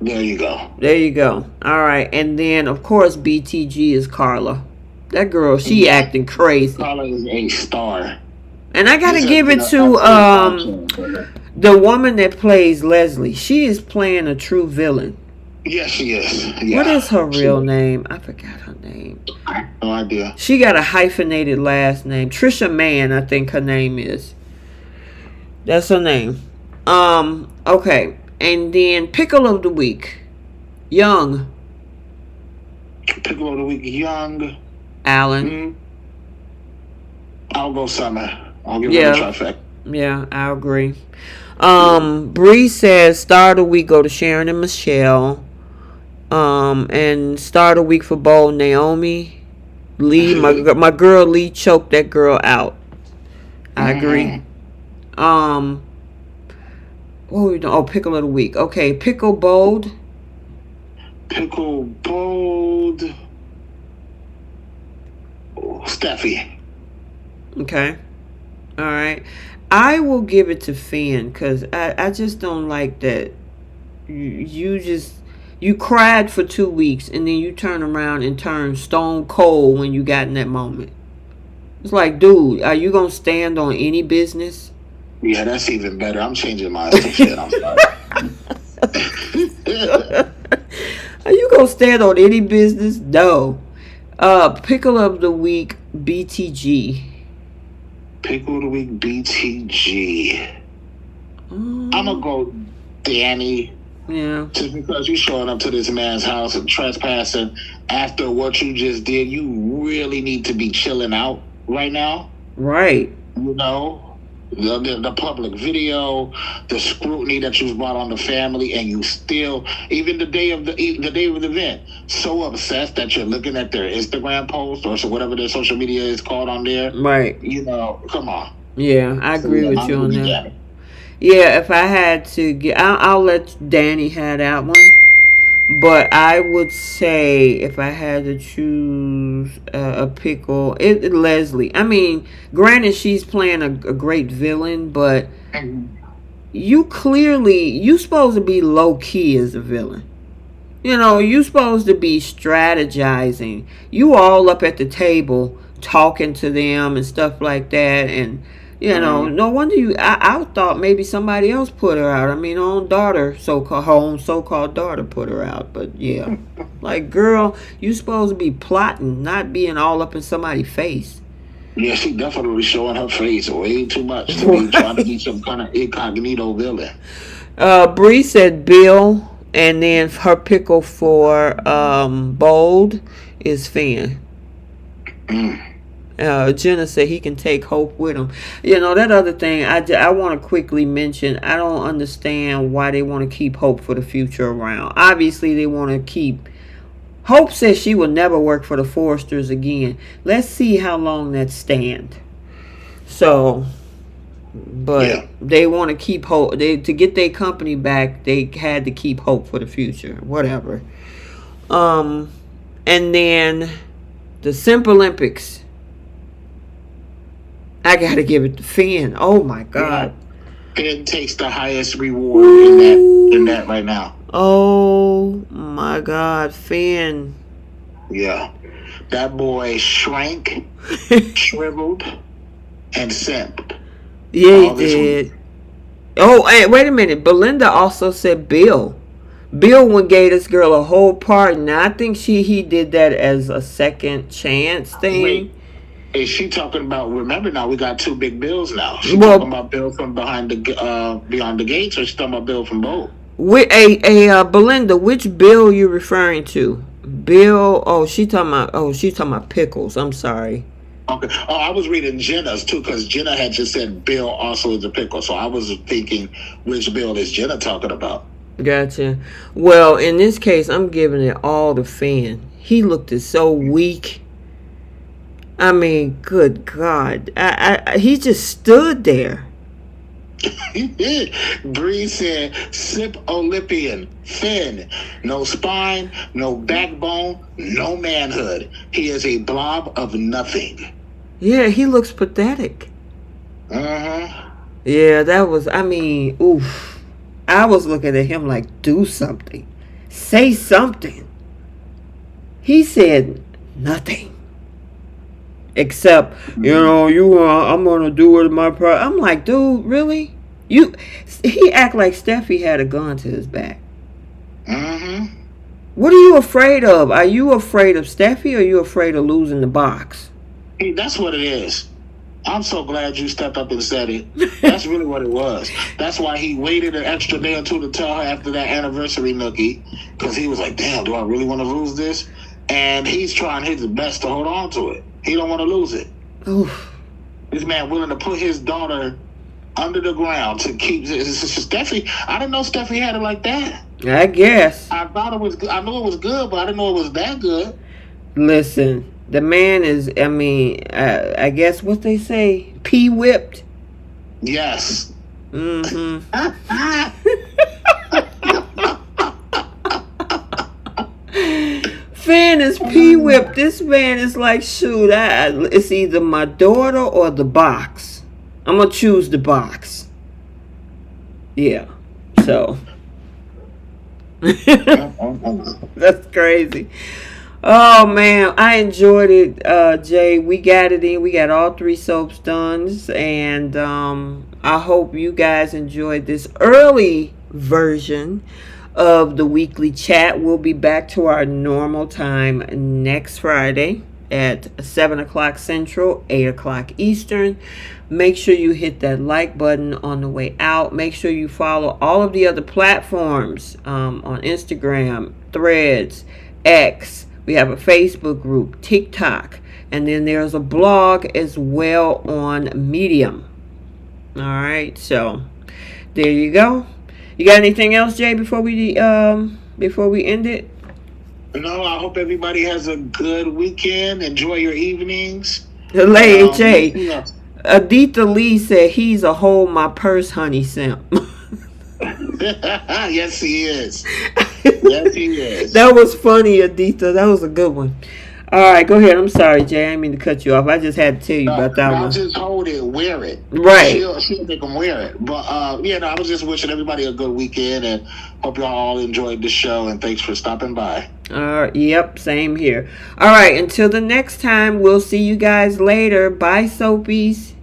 There you go. There you go. All right. And then, of course, BTG is Carla. That girl, she acting crazy. Carla is a star. And I got to give it to the woman that plays Leslie. She is playing a true villain. Yes, she is. Yeah. What is her real name? I forgot her name. No idea. She got a hyphenated last name. Trisha Mann, I think her name is. That's her name. Okay. And then Pickle of the Week. Young. Pickle of the Week, Young. Allen. Mm-hmm. I'll go Summer. I'll give her a trifecta. Yeah, I agree. Bree says Star of the Week go to Sharon and Michelle. And Star of the Week for Bo, Naomi. Lee, my girl Lee choked that girl out. I agree. What were we doing? Oh, Pickle of the Week. Okay, Pickle Bold. Pickle Bold. Steffi. Okay. All right. I will give it to Finn because I just don't like that. You cried for 2 weeks and then you turn around and turn stone cold when you got in that moment. It's like, dude, are you going to stand on any business? Yeah, that's even better. I'm changing my shit. I'm sorry. Are you going to stand on any business? No. Pickle of the Week, BTG. Pickle of the Week, BTG. I'm going to go Danny. Yeah. Just because you showing up to this man's house and trespassing after what you just did, you really need to be chilling out right now. Right. You know? The public video, the scrutiny that you've brought on the family, and you still, even the day of the event, so obsessed that you're looking at their Instagram post or whatever their social media is called on there. Right. You know, come on. Yeah, I agree with you on that. Yeah, if I had to get, I'll let Danny have that one. But I would say if I had to choose a pickle, Leslie. I mean, granted, she's playing a great villain, but you supposed to be low key as a villain. You know, you supposed to be strategizing. You all up at the table talking to them and stuff like that, and you know, no wonder I thought maybe somebody else put her out. I mean, her own daughter, her own so-called daughter put her out. But yeah, like, girl, you supposed to be plotting, not being all up in somebody's face. Yeah, she definitely showing her face way too much to be trying to be some kind of incognito villain. Bree said Bill, and then her pickle for Bold is Finn. Jenna said he can take Hope with him. You know, that other thing I want to quickly mention, I don't understand why they want to keep Hope for the future around. Obviously, they want to keep... Hope says she will never work for the Foresters again. Let's see how long that stands. So, but they want to keep Hope. To get their company back, they had to keep Hope for the future. Whatever. And then the Simp Olympics. I gotta give it to Finn. Oh my God. Finn takes the highest reward in that right now. Oh my God, Finn. Yeah. That boy shrank, shriveled, and simped. Yeah, he did. Oh, hey, wait a minute. Belinda also said Bill. Bill gave this girl a whole part. Now I think he did that as a second chance thing. Wait. Is she talking about? Remember now, we got 2 big bills now. She talking about Bill from beyond the gates, or she talking about Bill from both? Belinda, which Bill you referring to? Bill? She's talking about Pickles. I'm sorry. Okay. Oh, I was reading Jenna's too because Jenna had just said Bill also is a pickle. So I was thinking, which Bill is Jenna talking about? Gotcha. Well, in this case, I'm giving it all to Finn. He looked so weak. I mean, good God. He just stood there. Bree said, sip Olympian, Finn, no spine, no backbone, no manhood. He is a blob of nothing. Yeah, he looks pathetic. Yeah, that was, I mean, oof. I was looking at him like, do something. Say something. He said nothing. Except, I'm gonna do it in my pride. I'm like, dude, really? He act like Steffi had a gun to his back. What are you afraid of? Are you afraid of Steffi or are you afraid of losing the box? Hey, that's what it is. I'm so glad you stepped up and said it. That's really what it was. That's why he waited an extra day or two to tell her after that anniversary nookie. Because he was like, damn, do I really want to lose this? And he's trying his best to hold on to it. He don't want to lose it. Oof. This man willing to put his daughter under the ground to keep Steffi. I didn't know Steffi had it like that. I guess. I thought it was. I knew it was good, but I didn't know it was that good. Listen, the man is. I mean, I guess what they say, whipped. Yes. Finn is whipped. This man is like, shoot, it's either my daughter or the box. I'm gonna choose the box. Yeah. So that's crazy. Oh man, I enjoyed it, Jay. We got it in. We got all 3 soaps done, and I hope you guys enjoyed this early version of the weekly chat. We'll be back to our normal time next Friday at 7 o'clock Central, 8 o'clock Eastern. Make sure you hit that like button on the way out. Make sure you follow all of the other platforms on Instagram, Threads, X. We have a Facebook group, TikTok, and then there's a blog as well on Medium. All right, so there you go. You got anything else, Jay, before we end it? No, I hope everybody has a good weekend. Enjoy your evenings. Jay, Aditha Lee said he's a hold my purse honey simp. Yes, he is. Yes, he is. That was funny, Aditha. That was a good one. All right, go ahead. I'm sorry, Jay. I didn't mean to cut you off. I just had to tell you about that one. Just hold it, wear it. Right. She'll make them wear it. But, I was just wishing everybody a good weekend and hope y'all all enjoyed the show. And thanks for stopping by. Yep, same here. All right, until the next time, we'll see you guys later. Bye, Soapies.